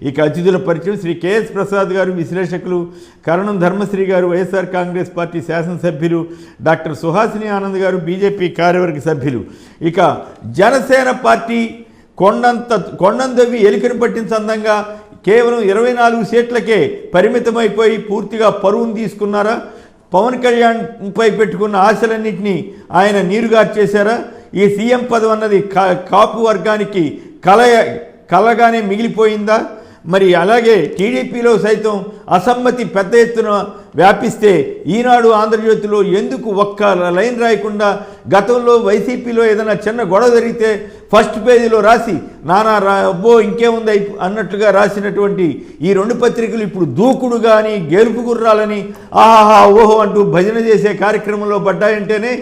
ఇక అతిథుల పరిచయం శ్రీ కెఎస్ ప్రసాద్ గారు విశ్లేషకులు, కరణం ధర్మశ్రీ గారు వైఎస్ఆర్ కాంగ్రెస్ పార్టీ శాసనసభ్యులు, డాక్టర్ సుహాసిని ఆనంద్ గారు బీజేపీ కార్యవర్గ సభ్యులు. ఇక జనసేన పార్టీ కొండందవి ఎలికను పట్టిన సందంగా కేవలం 24 సీట్లకే పరిమితమైపోయి పూర్తిగా పరువును తీసుకున్నారా? పవన్ కళ్యాణ్పై పెట్టుకున్న ఆశలన్నింటినీ ఆయన నీరుగార్చేశారా? ఈ సీఎం పదవి అన్నది కాపు వర్గానికి కలగానే మిగిలిపోయిందా? మరి అలాగే టీడీపీలో సైతం అసమ్మతి పెద్ద ఎత్తున వ్యాపిస్తే ఈనాడు ఆంధ్రజ్యోతిలో ఎందుకు ఒక్క లైన్ రాయకుండా గతంలో వైసీపీలో ఏదైనా చిన్న గొడవ జరిగితే ఫస్ట్ పేజీలో రాసి అబ్బో ఇంకేముంది అన్నట్లుగా రాసినటువంటి ఈ 2 పత్రికలు ఇప్పుడు దూకుడు కానీ గెలుపు గుర్రాలని ఆహాహా ఓహో అంటూ భజన చేసే కార్యక్రమంలో పడ్డాయంటేనే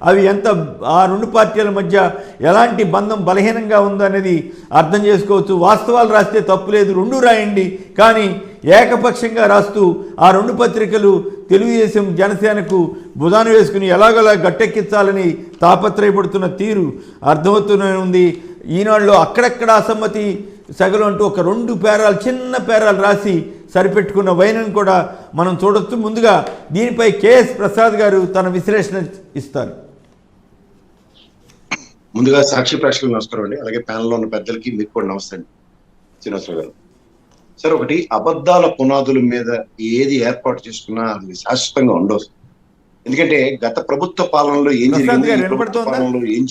అవి ఎంత ఆ 2 పార్టీల మధ్య ఎలాంటి బంధం బలహీనంగా ఉందనేది అర్థం చేసుకోవచ్చు. వాస్తవాలు రాస్తే తప్పులేదు, 2 రాయండి, కానీ ఏకపక్షంగా రాస్తూ ఆ 2 పత్రికలు తెలుగుదేశం జనసేనకు భుజాన వేసుకుని ఎలాగోలా గట్టెక్కించాలని తాపత్రయపడుతున్న తీరు అర్థమవుతూనే ఉంది. ఈనాడులో అక్కడక్కడ అసమ్మతి సగలు అంటూ ఒక 2 పేరాలు చిన్న పేరాలు రాసి సరిపెట్టుకున్న వైనం కూడా మనం చూడొచ్చు. ముందుగా దీనిపై కెఎస్ ప్రసాద్ గారు తన విశ్లేషణ ఇస్తారు. ముందుగా సాక్షి ప్రేక్షకులకు నమస్కారం అండి, అలాగే ప్యానెల్లో ఉన్న పెద్దలకి మీకు కూడా నమస్తే అండి. శ్రీనివాసరావు గారు సార్, ఒకటి అబద్ధాల పునాదుల మీద ఏది ఏర్పాటు చేసుకున్నా అది శాశ్వతంగా ఉండవు. ఎందుకంటే గత ప్రభుత్వ పాలనలో ఏం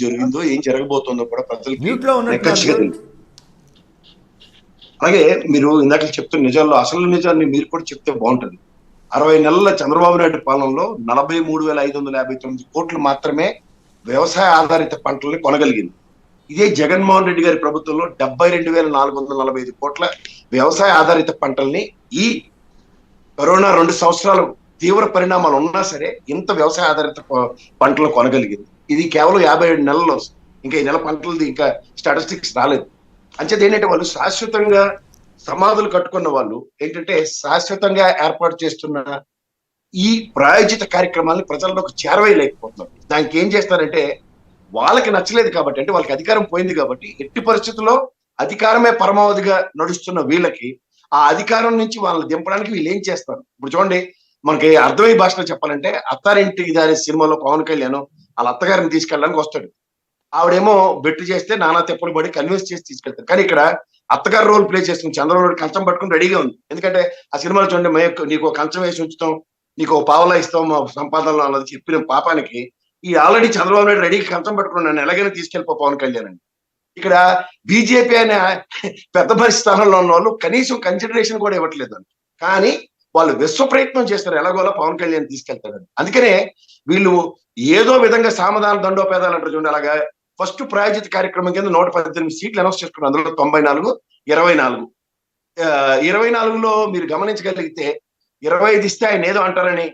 జరిగిందో ఏం జరగబోతుందో కూడా ప్రజలకి. అలాగే మీరు ఇందాక చెప్తున్న నిజాల్లో అసలు నిజాన్ని మీరు కూడా చెప్తే బాగుంటుంది. 60 నెలల చంద్రబాబు నాయుడు పాలనలో 43,559 కోట్లు మాత్రమే వ్యవసాయ ఆధారిత పంటల్ని కొనగలిగింది. ఇదే జగన్మోహన్ రెడ్డి గారి ప్రభుత్వంలో 72,445 కోట్ల వ్యవసాయ ఆధారిత పంటల్ని ఈ కరోనా 2 సంవత్సరాలు తీవ్ర పరిణామాలు ఉన్నా సరే ఇంత వ్యవసాయ ఆధారిత పంటలు కొనగలిగింది. ఇది కేవలం 57 నెలల్లో. ఇంకా ఈ నెల పంటలది ఇంకా స్టాటిస్టిక్స్ రాలేదు. అంచేది ఏంటంటే వాళ్ళు శాశ్వతంగా సమాధులు కట్టుకున్న వాళ్ళు ఏంటంటే శాశ్వతంగా ఏర్పాటు చేస్తున్న ఈ ప్రాయోజిత కార్యక్రమాన్ని ప్రజల్లోకి చేరవేయలేకపోతున్నారు. దానికి ఏం చేస్తారంటే వాళ్ళకి నచ్చలేదు కాబట్టి, అంటే వాళ్ళకి అధికారం పోయింది కాబట్టి ఎట్టి పరిస్థితుల్లో అధికారమే పరమావధిగా నడుస్తున్న వీళ్ళకి ఆ అధికారం నుంచి వాళ్ళని దింపడానికి వీళ్ళు ఏం చేస్తారు? ఇప్పుడు చూడండి, మనకి అర్థమయ్యే భాషలో చెప్పాలంటే అత్తారింటి దాని సినిమాలో పవన్ కళ్యాణ్ వాళ్ళ అత్తగారిని తీసుకెళ్ళడానికి వస్తాడు. ఆవిడేమో బెట్టు చేస్తే నానా తెప్పలు పడి కన్విన్స్ చేసి తీసుకెళ్తారు. కానీ ఇక్కడ అత్తగారు రోల్ ప్లే చేస్తుంది, చంద్రబాబు కంచం పట్టుకుని రెడీగా ఉంది. ఎందుకంటే ఆ సినిమాలో చూడండి, నీకు కంచం వేసి ఉంచుతాం, నీకు పావలా ఇస్తాం మా సంపాదనలో అన్నది చెప్పిన పాపానికి ఈ ఆల్రెడీ చంద్రబాబు నాయుడు రెడీకి కంచం పట్టుకుని నన్ను ఎలాగైనా తీసుకెళ్ళిపో పవన్ కళ్యాణ్ అని. ఇక్కడ బీజేపీ అనే పెద్ద మనిషి స్థానంలో ఉన్న వాళ్ళు కనీసం కన్సిడరేషన్ కూడా ఇవ్వట్లేదు. కానీ వాళ్ళు విశ్వ ప్రయత్నం చేస్తారు ఎలాగోలా పవన్ కళ్యాణ్ తీసుకెళ్తారని. అందుకనే వీళ్ళు ఏదో విధంగా సామధాన దండోపేదాలు అంటారు చూడండి, అలాగా ఫస్ట్ ప్రాయోజిత కార్యక్రమం కింద 118 సీట్లు అనౌన్స్ చేసుకున్నారు. అందులో 94, 24. 24లో మీరు గమనించగలిగితే 25 ఇస్తే ఆయన ఏదో అంటారని,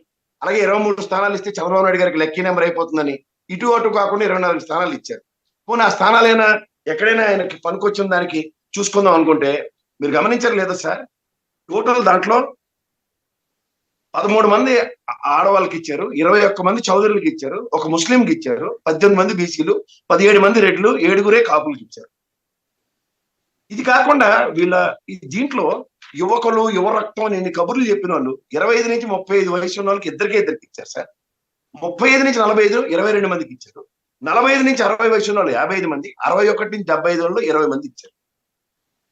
అలాగే 23 స్థానాలు ఇస్తే చంద్రబాబు నాయుడు గారికి లక్కీ నెంబర్ అయిపోతుందని ఇటు అటు కాకుండా 24 స్థానాలు ఇచ్చారు. పోనీ ఆ స్థానాలైనా ఎక్కడైనా ఆయనకి పనికొచ్చిన దానికి చూసుకుందాం అనుకుంటే మీరు గమనించారు లేదా సార్, టోటల్ దాంట్లో 13 మంది ఆడవాళ్ళకి ఇచ్చారు, 21 మంది చౌదరులకు ఇచ్చారు, 1 ముస్లింకి ఇచ్చారు, 18 మంది బీసీలు, 17 మంది రెడ్లు, 7 కాపులకు ఇచ్చారు. ఇది కాకుండా వీళ్ళ దీంట్లో యువకులు యువ రక్తం అని ఎన్ని కబుర్లు చెప్పిన వాళ్ళు 25 నుంచి 35 వయసు ఉన్న వాళ్ళకి ఇద్దరికి ఇచ్చారు సార్. 35 నుంచి 45 22 మందికి ఇచ్చారు. 45 నుంచి 60 వయసు ఉన్న వాళ్ళు 55 మంది, 61 నుంచి 75 వాళ్ళు 20 మంది ఇచ్చారు.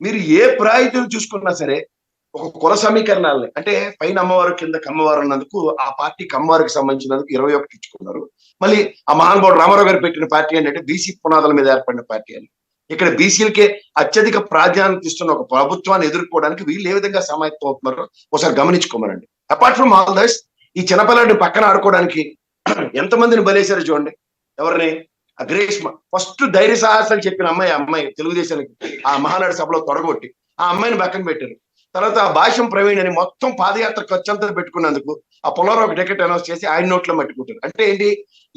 మీరు ఏ ప్రాయతను చూసుకున్నా సరే ఒక కుల సమీకరణాలని, అంటే పైన అమ్మవారు కింద కమ్మవారు అన్నందుకు ఆ పార్టీ కమ్మవారికి సంబంధించినందుకు 21 ఇచ్చుకున్నారు. మళ్ళీ ఆ మహానుభావుడు రామారావు గారు పెట్టిన పార్టీ ఏంటంటే బీసీ పునాదుల మీద ఏర్పడిన పార్టీ అని. ఇక్కడ బీసీలకే అత్యధిక ప్రాధాన్యత ఇస్తున్న ఒక ప్రభుత్వాన్ని ఎదుర్కోవడానికి వీళ్ళు ఏ విధంగా సమాయత్తం అవుతున్నారో ఒకసారి గమనించుకోమనండి. అపార్ట్ ఫ్రమ్ ఆల్ దస్, ఈ చిన్నపిల్లడిని పక్కన ఆడుకోవడానికి ఎంతమందిని బలేశారు చూడండి. ఎవరిని? ఆ గ్రేష్మ ఫస్ట్ ధైర్య సాహసాలు చెప్పిన అమ్మాయి తెలుగుదేశానికి ఆ మహానాడు సభలో తొడగొట్టి ఆ అమ్మాయిని పక్కన పెట్టారు. తర్వాత ఆ భాష్యం ప్రవీణ్ అని మొత్తం పాదయాత్ర ఖర్చంతా పెట్టుకున్నందుకు ఆ పొలారో ఒక టికెట్ అనౌన్స్ చేసి ఆయన నోట్లో మట్టుకుంటారు. అంటే ఏంటి,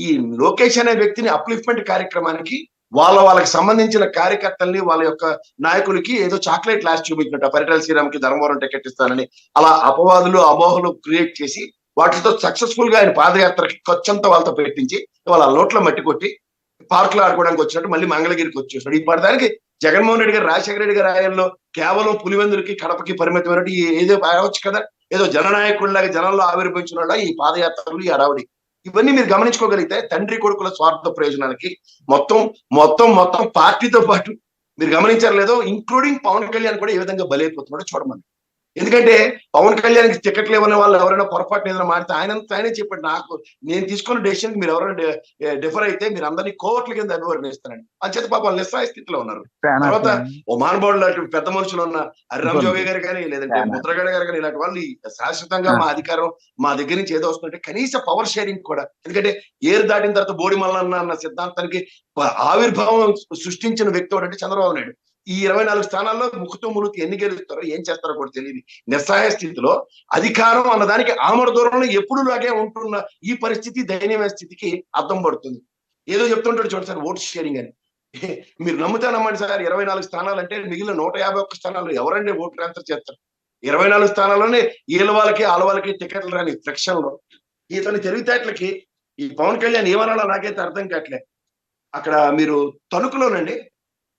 ఈ లోకేష్ అనే వ్యక్తిని అప్లిఫ్ట్మెంట్ కార్యక్రమానికి వాళ్ళకి సంబంధించిన కార్యకర్తల్ని వాళ్ళ యొక్క నాయకులకి ఏదో చాక్లెట్ లాస్ట్ చూపించినట్టు పరిటాల శ్రీరామ్కి ధర్మవరం టికెట్ ఇస్తానని అలా అపవాదులు అమోహలు క్రియేట్ చేసి వాటితో సక్సెస్ఫుల్ గా ఆయన పాదయాత్రకి ఖర్చంతా వాళ్ళతో పెట్టించి వాళ్ళ నోట్లో మట్టి కొట్టి పార్క్ లో ఆడుకోవడానికి వచ్చినట్టు మళ్ళీ మంగళగిరికి వచ్చేసాడు. ఇప్పటిదానికి జగన్మోహన్ రెడ్డి గారు రాజశేఖర రెడ్డి గారి హయాంలో కేవలం పులివెందులకి కడపకి పరిమితమైనట్టు ఏదో రావచ్చు కదా, ఏదో జననాయకుడిలాగా జనంలో ఆవిర్భవించిన ఈ పాదయాత్రలు ఈ అడావుడి ఇవన్నీ మీరు గమనించుకోగలిగితే తండ్రి కొడుకుల స్వార్థ ప్రయోజనాలకి మొత్తం మొత్తం మొత్తం పార్టీతో పాటు మీరు గమనించారు లేదో ఇంక్లూడింగ్ పవన్ కళ్యాణ్ కూడా ఏ విధంగా బలైపోతున్నాడో చూడమని. ఎందుకంటే పవన్ కళ్యాణ్కి టికెట్లు ఇవ్వని వాళ్ళు ఎవరైనా పొరపాటు ఏదైనా మారితే ఆయనే చెప్పాడు, నాకు నేను తీసుకున్న డెసిషన్ మీరు ఎవరైనా డిఫర్ అయితే మీరు అందరినీ కోర్టుల కింద అభివర్ణిస్తానండి. అంచేత పాపం నిస్సాయ స్థితిలో ఉన్నారు. తర్వాత ఓ మానవుడు లాంటి పెద్ద మనుషులు ఉన్న హరిరామ్ జోగి గారు కానీ లేదంటే ముద్రగడ గారు కానీ ఇలాంటి వాళ్ళు శాశ్వతంగా మా అధికారం మా దగ్గర నుంచి ఏదో వస్తుందంటే కనీస పవర్ షేరింగ్ కూడా, ఎందుకంటే ఏరు దాటిన తర్వాత బోడి మల్లన్న అన్న సిద్ధాంతానికి ఆవిర్భావం సృష్టించిన వ్యక్తి అంటే చంద్రబాబు నాయుడు. ఈ 24 స్థానాల్లో ముక్కుతో ములుకు ఎన్ని గెలుస్తారో ఏం చేస్తారో కూడా తెలియదు నిస్సహాయ స్థితిలో అధికారం అన్నదానికి ఆమడ దూరంలో ఎప్పుడు లాగే ఉంటున్న ఈ పరిస్థితి దయనీయమైన స్థితికి అర్థం పడుతుంది. ఏదో చెప్తుంటాడు చూడండి సార్ ఓటు షేరింగ్ అని, మీరు నమ్మండి సార్ 24 స్థానాలు అంటే మిగిలిన 151 స్థానాలు ఎవరండి ఓటు ట్రాన్స్ఫర్ చేస్తారు? 24 స్థానాల్లోనే వీళ్ళ వాళ్ళకి టికెట్లు రాని ఫ్రిక్షన్ లో ఇతని తెలివితేటలకి ఈ పవన్ కళ్యాణ్ ఏమనాలో నాకైతే అర్థం కావట్లే. అక్కడ మీరు తణుకులోనండి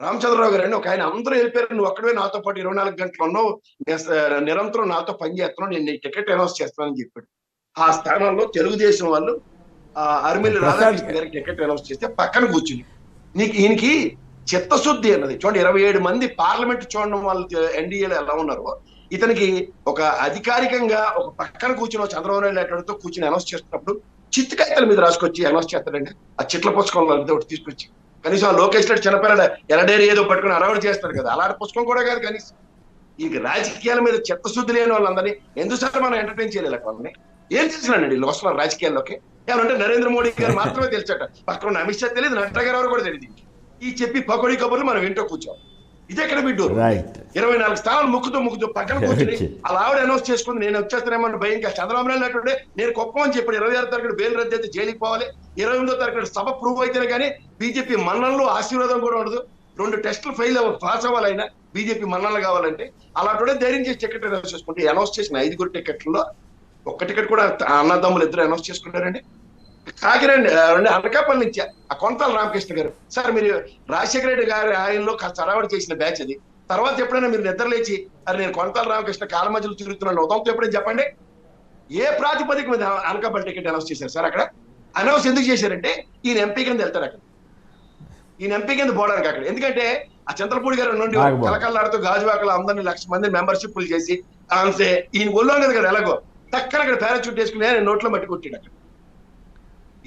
రామచంద్రరావు గారు అండి ఒక ఆయన అందరూ వెళ్ళిపోయారు, నువ్వు అక్కడే నాతో పాటు 24 గంటలు ఉన్నావు, నిరంతరం నాతో పనిచేస్తున్నావు, నేను టికెట్ అనౌన్స్ చేస్తానని చెప్పాడు. ఆ స్థానంలో తెలుగుదేశం వాళ్ళు అరిమిల్లి రాధాకృష్ణ గారికి టికెట్ అనౌన్స్ చేస్తే పక్కన కూర్చుని ఈయనకి చిత్తశుద్ధి అన్నది చూడండి. 27 మంది పార్లమెంట్ చూడడం వాళ్ళు ఎన్డీఏలో ఎలా ఉన్నారో ఇతనికి ఒక అధికారికంగా ఒక పక్కన కూర్చుని చంద్రబాబు నాయుడు కూర్చుని అనౌన్స్ చేస్తున్నప్పుడు చిత్తకాయతల మీద రాసుకొచ్చి అనౌన్స్ చేస్తాడండి. ఆ చిట్ల పుస్తకంలో ఒకటి తీసుకొచ్చి కనీసం ఆ లోకేష్ రెడ్డి చిన్నపిల్లడ ఎలడేరి ఏదో పట్టుకుని అలవాటు చేస్తారు కదా, అలాంటి పుస్తకం కూడా కాదు కనీసం. ఈ రాజకీయాల మీద చిత్తశుద్ధి లేని వాళ్ళందరినీ ఎందుసారి మనం ఎంటర్టైన్ చేయలేదు వాళ్ళని. ఏం తెలిసినండి వీళ్ళు వస్తున్నారు రాజకీయాల్లోకి ఏమంటే నరేంద్ర మోడీ గారు మాత్రమే తెలిసాట, పక్కన ఉన్న అమిత్ షా తెలియదు, నడ్డా గారు ఎవరు కూడా తెలియదు. ఈ చెప్పి పకోడీ కబుర్లు మనం ఇంట్లో కూర్చోం. ఇదే ఎక్కడ బిడ్డూరు 24 స్థానాలు ముక్కుతో పక్కన కూర్చొని అలా ఆవిడ అనౌన్స్ చేసుకుంది నేను వచ్చేస్తానేమన్నా భయంగా. చంద్రబాబు నాయుడు అంటే నేను కుప్పం అని చెప్పాడు, 26 తారీఖు బెయిల్ రద్దు అయితే జైలుకి పోవాలి, 28వ తారీఖు సభ ప్రూవ్ అయితేనే కానీ బీజేపీ మన్ననలు ఆశీర్వాదం కూడా ఉండదు, 2 టెస్టులు పాస్ అవ్వాలైనా బీజేపీ మన్ననలు కావాలంటే. అలాంటి ధైర్యం చేసి టికెట్ అనౌన్స్ చేసుకుంటే అనౌన్స్ చేసిన 5 టికెట్లలో ఒక్క టికెట్ కూడా అన్నదమ్ములు ఇద్దరు అనౌన్స్ చేసుకుంటారండి. కాకిరండి అనకాపల్లి నుంచి ఆ కొంతాల రామకృష్ణ గారు, సార్ మీరు రాజశేఖర రెడ్డి గారి ఆయనలో చరావడి చేసిన బ్యాచ్ అది, తర్వాత ఎప్పుడైనా మీరు నిద్ర లేచి అది నేను కొంతాల రామకృష్ణ కాల మధ్యలో తిరుగుతున్నాను ఉదంతో ఎప్పుడైనా చెప్పండి, ఏ ప్రాతిపదిక మీద అనకాపల్లి టికెట్ అనౌన్స్ చేశారు సార్? అక్కడ అనౌన్స్ ఎందుకు చేశారంటే ఈయన ఎంపీ కింద వెళ్తారు, అక్కడ ఈయన ఎంపీ కింద పోవడానికి అక్కడ. ఎందుకంటే ఆ చంద్రపూడి గారు నుండి కలకల్లాడుతూ గాజువాకలు అందరినీ 1,00,000 మంది మెంబర్షిప్లు చేసి అంతే ఈయన ఒళ్ళోంగదు కదా ఎలాగో టక్కన అక్కడ పారాచూట్ వేసుకుని నేను నోట్లో మట్టి కొట్టాడు అక్కడ.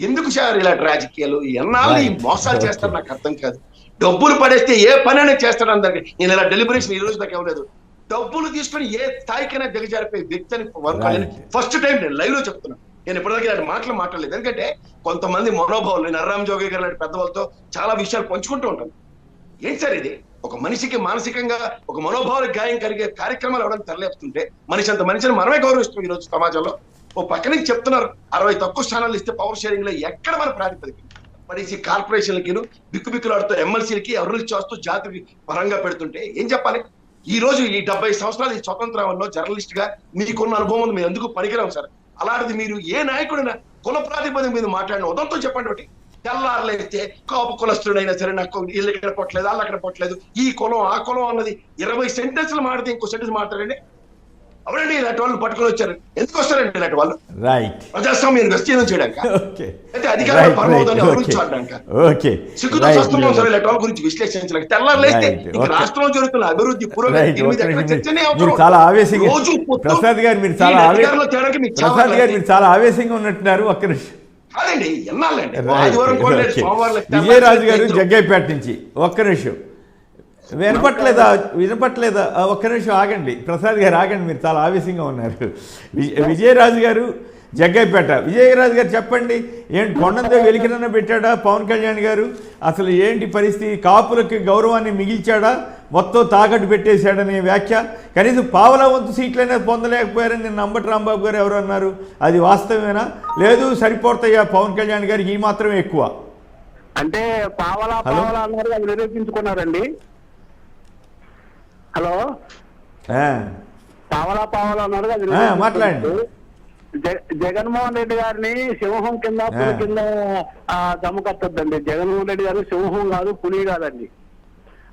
ఎందుకు సార్ ఇలాంటి రాజకీయాలు ఎన్నాళ్ళు ఈ మోసాలు చేస్తారు నాకు అర్థం కాదు. డబ్బులు పడేస్తే ఏ పని అనేది చేస్తాడు అందరికి. నేను ఇలా డెలిబరేషన్ ఈ రోజు దాకా ఇవ్వలేదు. డబ్బులు తీసుకొని ఏ స్థాయికైనా దిగజారిపోయే వ్యక్తి అని ఫస్ట్ టైం నేను లైవ్ లో చెప్తున్నాను. నేను ఇప్పటిదాకా ఇలాంటి మాట్లాడలేదు. ఎందుకంటే కొంతమంది మనోభావాలు నేను హరిరామ్ జోగి గారు లాంటి పెద్దవాళ్ళతో చాలా విషయాలు పంచుకుంటూ ఉంటాను. ఏంటి సార్ ఇది? ఒక మనిషికి మానసికంగా ఒక మనోభావాలకు గాయం కలిగే కార్యక్రమాలు ఎవరైనా తరలేపుతుంటే మనిషి అంత మనిషిని మనమే గౌరవిస్తాం ఈ రోజు సమాజంలో. ఓ పక్క నుంచి చెప్తున్నారు 60 తక్కువ స్థానాలు ఇస్తే పవర్ షేరింగ్ లో ఎక్కడ మన ప్రాతిపదిక పడేసి కార్పొరేషన్లకి బిక్కులాడుతూ ఎమ్మెల్సీలకి ఎవరు చేస్తూ జాతికి పరంగా పెడుతుంటే ఏం చెప్పాలి? ఈ రోజు ఈ 70 సంవత్సరాలు ఈ స్వతంత్రంలో జర్నలిస్ట్ గా మీకున్న అనుభవం ఉంది, మేము ఎందుకు పనికిరాం సార్. అలాంటిది మీరు ఏ నాయకుడైనా కుల ప్రాతిపదిక మీద మాట్లాడిన ఉదంతో చెప్పండి. ఒకటి తెల్లారులైతే కాపు కులస్తుడైనా సరే నాకు వీళ్ళు ఇక్కడ పొట్టలేదు వాళ్ళు అక్కడ పొట్టలేదు ఈ కులం ఆ కులం అన్నది 20 సెంటెన్స్లు మాడితే ఇంకో సెంటెన్స్ మాట్లాడండి. అవునండి ఇలాంటి వాళ్ళు పట్టుకొని వచ్చారు. ఎందుకు వస్తారండి ఇలాంటి వాళ్ళు? ప్రజాస్వామ్యం విస్తీర్ణం చేయడానికి అయితే అధికారులు పరమవుతాన్ని అభివృద్ధి సిగ్గుతో వస్తున్నాం సార్ ఇలాంటి వాళ్ళ గురించి విశ్లేషించడానికి. తెల్లారులైతే రాష్ట్రంలో జరుగుతున్న అభివృద్ధి పురోగతి చాలా ఆవేశంగా ఉన్నట్టున్నారు. ఒక్క నిమిషం కాదండి ఎన్నాళ్ళండి ఆదివారం విజయరాజు గారు జగ్గైపేట నుంచి ఒక్క నిమిషం వినపట్లేదా? ఒక్క నిమిషం ఆగండి ప్రసాద్ గారు ఆగండి, మీరు చాలా ఆవేశంగా ఉన్నారు. విజయరాజు గారు జగ్గైపేట. విజయరాజు గారు చెప్పండి, ఏంటి కొండంతో వెలికినన్న పెట్టాడా పవన్ కళ్యాణ్ గారు? అసలు ఏంటి పరిస్థితి? కాపులకి గౌరవాన్ని మిగిల్చాడా? మొత్తం తాకట్టు పెట్టేశాడనే వ్యాఖ్య. కనీసం పావలా వంతు సీట్లైనా పొందలేకపోయారని నిన్న అంబటి రాంబాబు గారు ఎవరు అన్నారు? అది వాస్తవమేనా? లేదు సరిపోతాయా పవన్ కళ్యాణ్ గారికి ఈ మాత్రమే ఎక్కువ అంటే పావలా అన్నారు, అది నిరూపించుకున్నారండి. హలో పావలా అన్నారు అది మాట్లాడండి. జగన్మోహన్ రెడ్డి గారిని సింహం కింద పులి కింద దమ్ము కట్టొద్దండి. జగన్మోహన్ రెడ్డి గారు సింహం కాదు పులి కాదండి.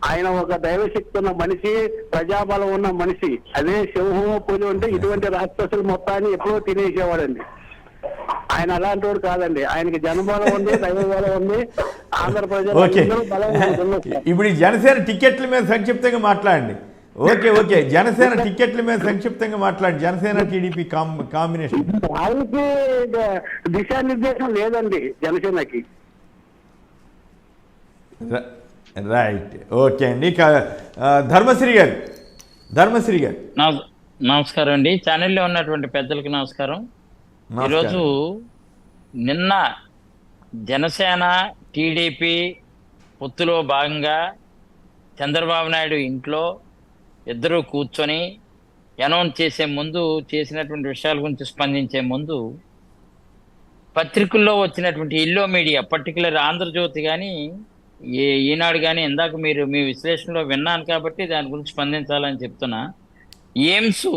ఆయన ఒక దైవశక్తి ఉన్న మనిషి, ప్రజాబలం ఉన్న మనిషి. అదే సింహం పులి ఉంటే ఇటువంటి రాక్షసులు మొత్తాన్ని ఎప్పుడో తినేసేవాడండి. ఆయన అలాంటి వాడు కాదండి. ఆయనకి జనబలం ఉంది, దైవబలం ఉంది. ఆంధ్ర ఓకే, ప్రజలు బలం. ఇప్పుడు ఈ జనసేన టికెట్ల మీద సంక్షిప్తంగా మాట్లాడండి. ఓకే, జనసేన టికెట్ల మీద సంక్షిప్తంగా మాట్లాడండి. Janasena TDP combination. ఆయనకి దిశానిర్దేశం లేదండి జనసేనకి. రైట్, ఓకే అండి. ఇక ధర్మశ్రీ గారు. నమస్కారం అండి. ఛానల్లో ఉన్నటువంటి పెద్దలకు నమస్కారం. ఈరోజు నిన్న జనసేన టీడీపీ పొత్తులో భాగంగా చంద్రబాబు నాయుడు ఇంట్లో ఇద్దరూ కూర్చొని అనౌన్స్ చేసే ముందు, చేసినటువంటి విషయాల గురించి స్పందించే ముందు, పత్రికల్లో వచ్చినటువంటి ఇల్లో మీడియా, పర్టికులర్ ఆంధ్రజ్యోతి కానీ ఈనాడు కానీ, ఇందాక మీరు మీ విశ్లేషణలో విన్నాను కాబట్టి దాని గురించి స్పందించాలని చెప్తున్నా. AIIMS,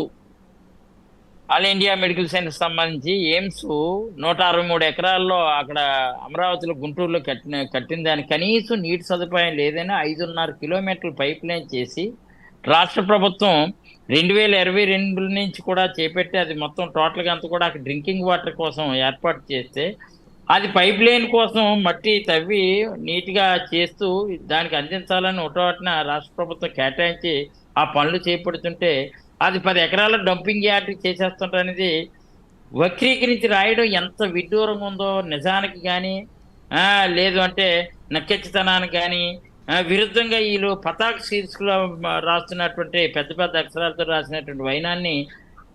all India medical science సంబంధించి ఎయిమ్స్ 163 ఎకరాల్లో అక్కడ అమరావతిలో, గుంటూరులో కట్టిన దానికి కనీసం నీటి సదుపాయం లేదని 5.5 కిలోమీటర్లు పైప్ లైన్ చేసి రాష్ట్ర ప్రభుత్వం 2022 నుంచి కూడా చేపట్టి అది మొత్తం టోటల్గా అంతా కూడా అక్కడ డ్రింకింగ్ వాటర్ కోసం ఏర్పాటు చేస్తే, అది పైప్ లైన్ కోసం మట్టి తవ్వి నీట్గా చేస్తూ దానికి అందించాలని ఒకటోటిన రాష్ట్ర ప్రభుత్వం కేటాయించి ఆ పనులు చేపడుతుంటే, అది 10 ఎకరాల డంపింగ్ యార్డ్ చేసేస్తుంటనేది వక్రీకరించి రాయడం ఎంత విడ్డూరంగా ఉందో నిజానికి కానీ, లేదు అంటే నక్కెచ్చితనానికి కానీ విరుద్ధంగా వీళ్ళు పతాక శీర్షికలో రాస్తున్నటువంటి పెద్ద పెద్ద అక్షరాలతో రాసినటువంటి వైనాన్ని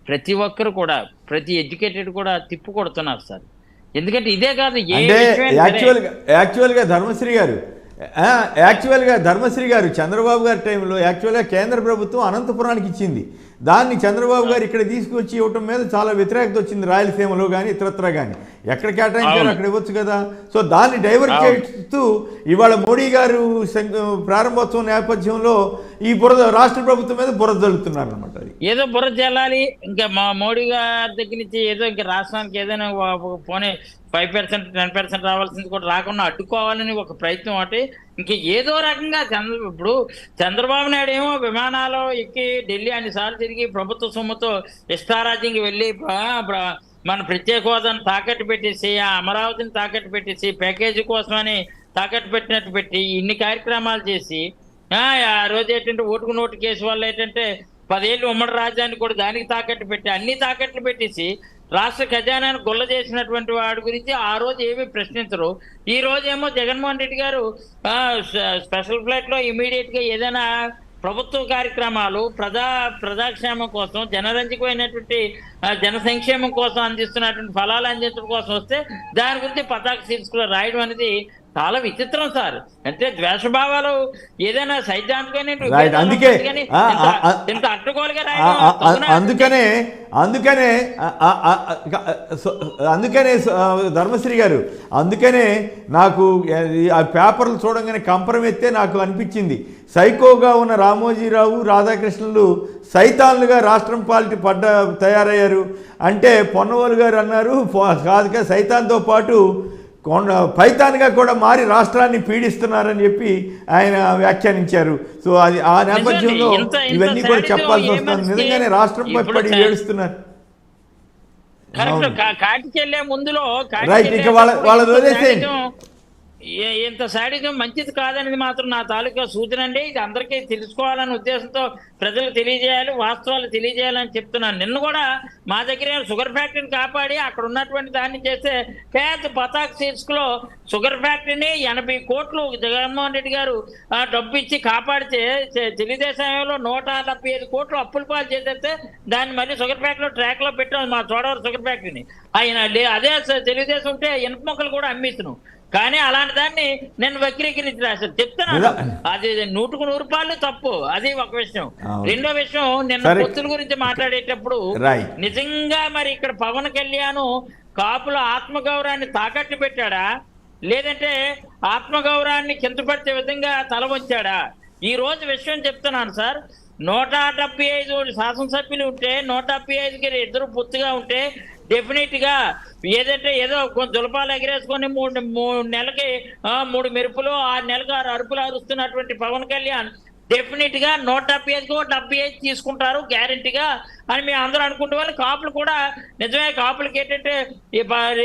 ప్రతి ఒక్కరు కూడా, ప్రతి ఎడ్యుకేటెడ్ కూడా తిప్పు కొడుతున్నారు సార్. ఎందుకంటే ఇదే కాదు, యాక్చువల్గా ధర్మశ్రీ గారు చంద్రబాబు గారి టైంలో యాక్చువల్గా కేంద్ర ప్రభుత్వం అనంతపురానికి ఇచ్చింది. దాన్ని చంద్రబాబు గారు ఇక్కడ తీసుకొచ్చి ఇవ్వటం మీద చాలా వ్యతిరేకత వచ్చింది, రాయలసీమలో కానీ ఇతరత్ర కానీ. ఎక్కడ కేటాయించారో అక్కడ ఇవ్వచ్చు కదా. సో దాన్ని డైవర్ట్ చేస్తూ ఇవాళ మోడీ గారు ప్రారంభోత్సవం నేపథ్యంలో ఈ రాష్ట్ర ప్రభుత్వం మీద బురద జల్లుతున్నారు అనమాట. ఏదో బురద జల్లాలి, ఇంకా మా మోడీ గారి దగ్గర నుంచి ఏదో ఇంకా రాష్ట్రానికి ఏదైనా పోనీ 5%, 10% రావాల్సింది కూడా రాకుండా అడ్డుకోవాలని ఒక ప్రయత్నం. అంటే ఇంక ఏదో రకంగా ఇప్పుడు చంద్రబాబు నాయుడు ఏమో విమానాలు ఎక్కి ఢిల్లీ అన్నిసార్లు తిరిగి ప్రభుత్వ సొమ్ముతో ఇష్టారాజ్యంకి వెళ్ళి మన ప్రత్యేక హోదాను తాకట్టు పెట్టేసి, ఆ అమరావతిని తాకట్టు పెట్టేసి, ప్యాకేజీ కోసమని తాకట్టు పెట్టినట్టు పెట్టి ఇన్ని కార్యక్రమాలు చేసి, ఆ రోజు ఏంటంటే ఓటుకు నోటు కేసు వల్ల ఏంటంటే 10 ఏళ్ళు ఉమ్మడి రాజ్యాన్ని కూడా దానికి తాకట్టు పెట్టి, అన్ని తాకట్లు పెట్టేసి రాష్ట్ర ఖజానాను గొల్ల చేసినటువంటి వాడి గురించి ఆ రోజు ఏమీ ప్రశ్నించరు. ఈ రోజేమో జగన్మోహన్ రెడ్డి గారు స్పెషల్ ఫ్లైట్లో ఇమీడియట్గా ఏదైనా ప్రభుత్వ కార్యక్రమాలు ప్రజాక్షేమం కోసం, జనరంజకమైనటువంటి జన సంక్షేమం కోసం అందిస్తున్నటువంటి ఫలాలు అందించడం కోసం వస్తే దాని గురించి పతాక శీర్షికలో రాయడం అనేది చాలా విచిత్రం సార్. అంటే ద్వేషభావాలు ఏదైనా సైద్ధాంతికమైన అందుకనే ధర్మశ్రీ గారు, అందుకనే నాకు ఆ పేపర్లు చూడంగానే కంపరం ఎత్తే నాకు అనిపించింది, సైకోగా ఉన్న రామోజీరావు, రాధాకృష్ణులు సైతాన్లుగా రాష్ట్రం తయారయ్యారు అంటే పొన్నవోలు గారు అన్నారు. కాదుగా, సైతాన్తో పాటు పైతాన్గా కూడా మారి రాష్ట్రాన్ని పీడిస్తున్నారని చెప్పి ఆయన వ్యాఖ్యానించారు. సో అది ఆ నేపథ్యంలో ఇవన్నీ కూడా చెప్పాల్సి వస్తుంది. నిజంగానే రాష్ట్రంపై పడి ఏడుస్తున్నారు. కాటికెళ్లే ముందులో రైట్, ఇక వాళ్ళని వదిలేసేయండి. ఇంత సాడిజం మంచిది కాదనేది మాత్రం నా తాలూకా సూచన అండి. ఇది అందరికీ తెలుసుకోవాలనే ఉద్దేశంతో ప్రజలకు తెలియజేయాలి, వాస్తవాలు తెలియజేయాలని చెప్తున్నాను. నిన్న కూడా మా దగ్గర షుగర్ ఫ్యాక్టరీని కాపాడి అక్కడ ఉన్నటువంటి దాన్ని చేస్తే పెద్ద పతాక శీర్షికలో షుగర్ ఫ్యాక్టరీని 80 కోట్లు జగన్మోహన్ రెడ్డి గారు డబ్బు ఇచ్చి కాపాడితే, తెలుగుదేశంలో 175 కోట్లు అప్పుల పాలు చేసేస్తే దాన్ని మళ్ళీ షుగర్ ఫ్యాక్టరీలో ట్రాక్లో పెట్టాం, మా చోడవరం షుగర్ ఫ్యాక్టరీని. అదే తెలుగుదేశం ఉంటే ఇనుప మొక్కలు కూడా అమ్మిస్తున్నాం. కానీ అలాంటి దాన్ని నేను వక్రీకరించి రాశాను చెప్తున్నాను. అది 100% తప్పు. అది ఒక విషయం. రెండో విషయం, నిన్న పొత్తుల గురించి మాట్లాడేటప్పుడు నిజంగా మరి ఇక్కడ పవన్ కళ్యాణ్ కాపుల ఆత్మగౌరవాన్ని తాకట్టు పెట్టాడా, లేదంటే ఆత్మగౌరవాన్ని కించపరిచే విధంగా తల వంచాడా? ఈ రోజు విషయం చెప్తున్నాను సార్. 175 శాసనసభ్యులు ఉంటే 175కి ఇద్దరు పొత్తుగా ఉంటే డెఫినెట్ గా ఏదంటే ఏదో కొంచెం జులపాలు ఎగిరేసుకొని మూడు నెలలకి 3 మెరుపులు 6 నెలలకు 6 అరుపులు అరుస్తున్నటువంటి పవన్ కళ్యాణ్ డెఫినెట్ గా 175 75 తీసుకుంటారు గ్యారెంటీగా అని మేము అందరూ అనుకుంటే వాళ్ళు కాపులు కూడా నిజమే. కాపులకి ఏంటంటే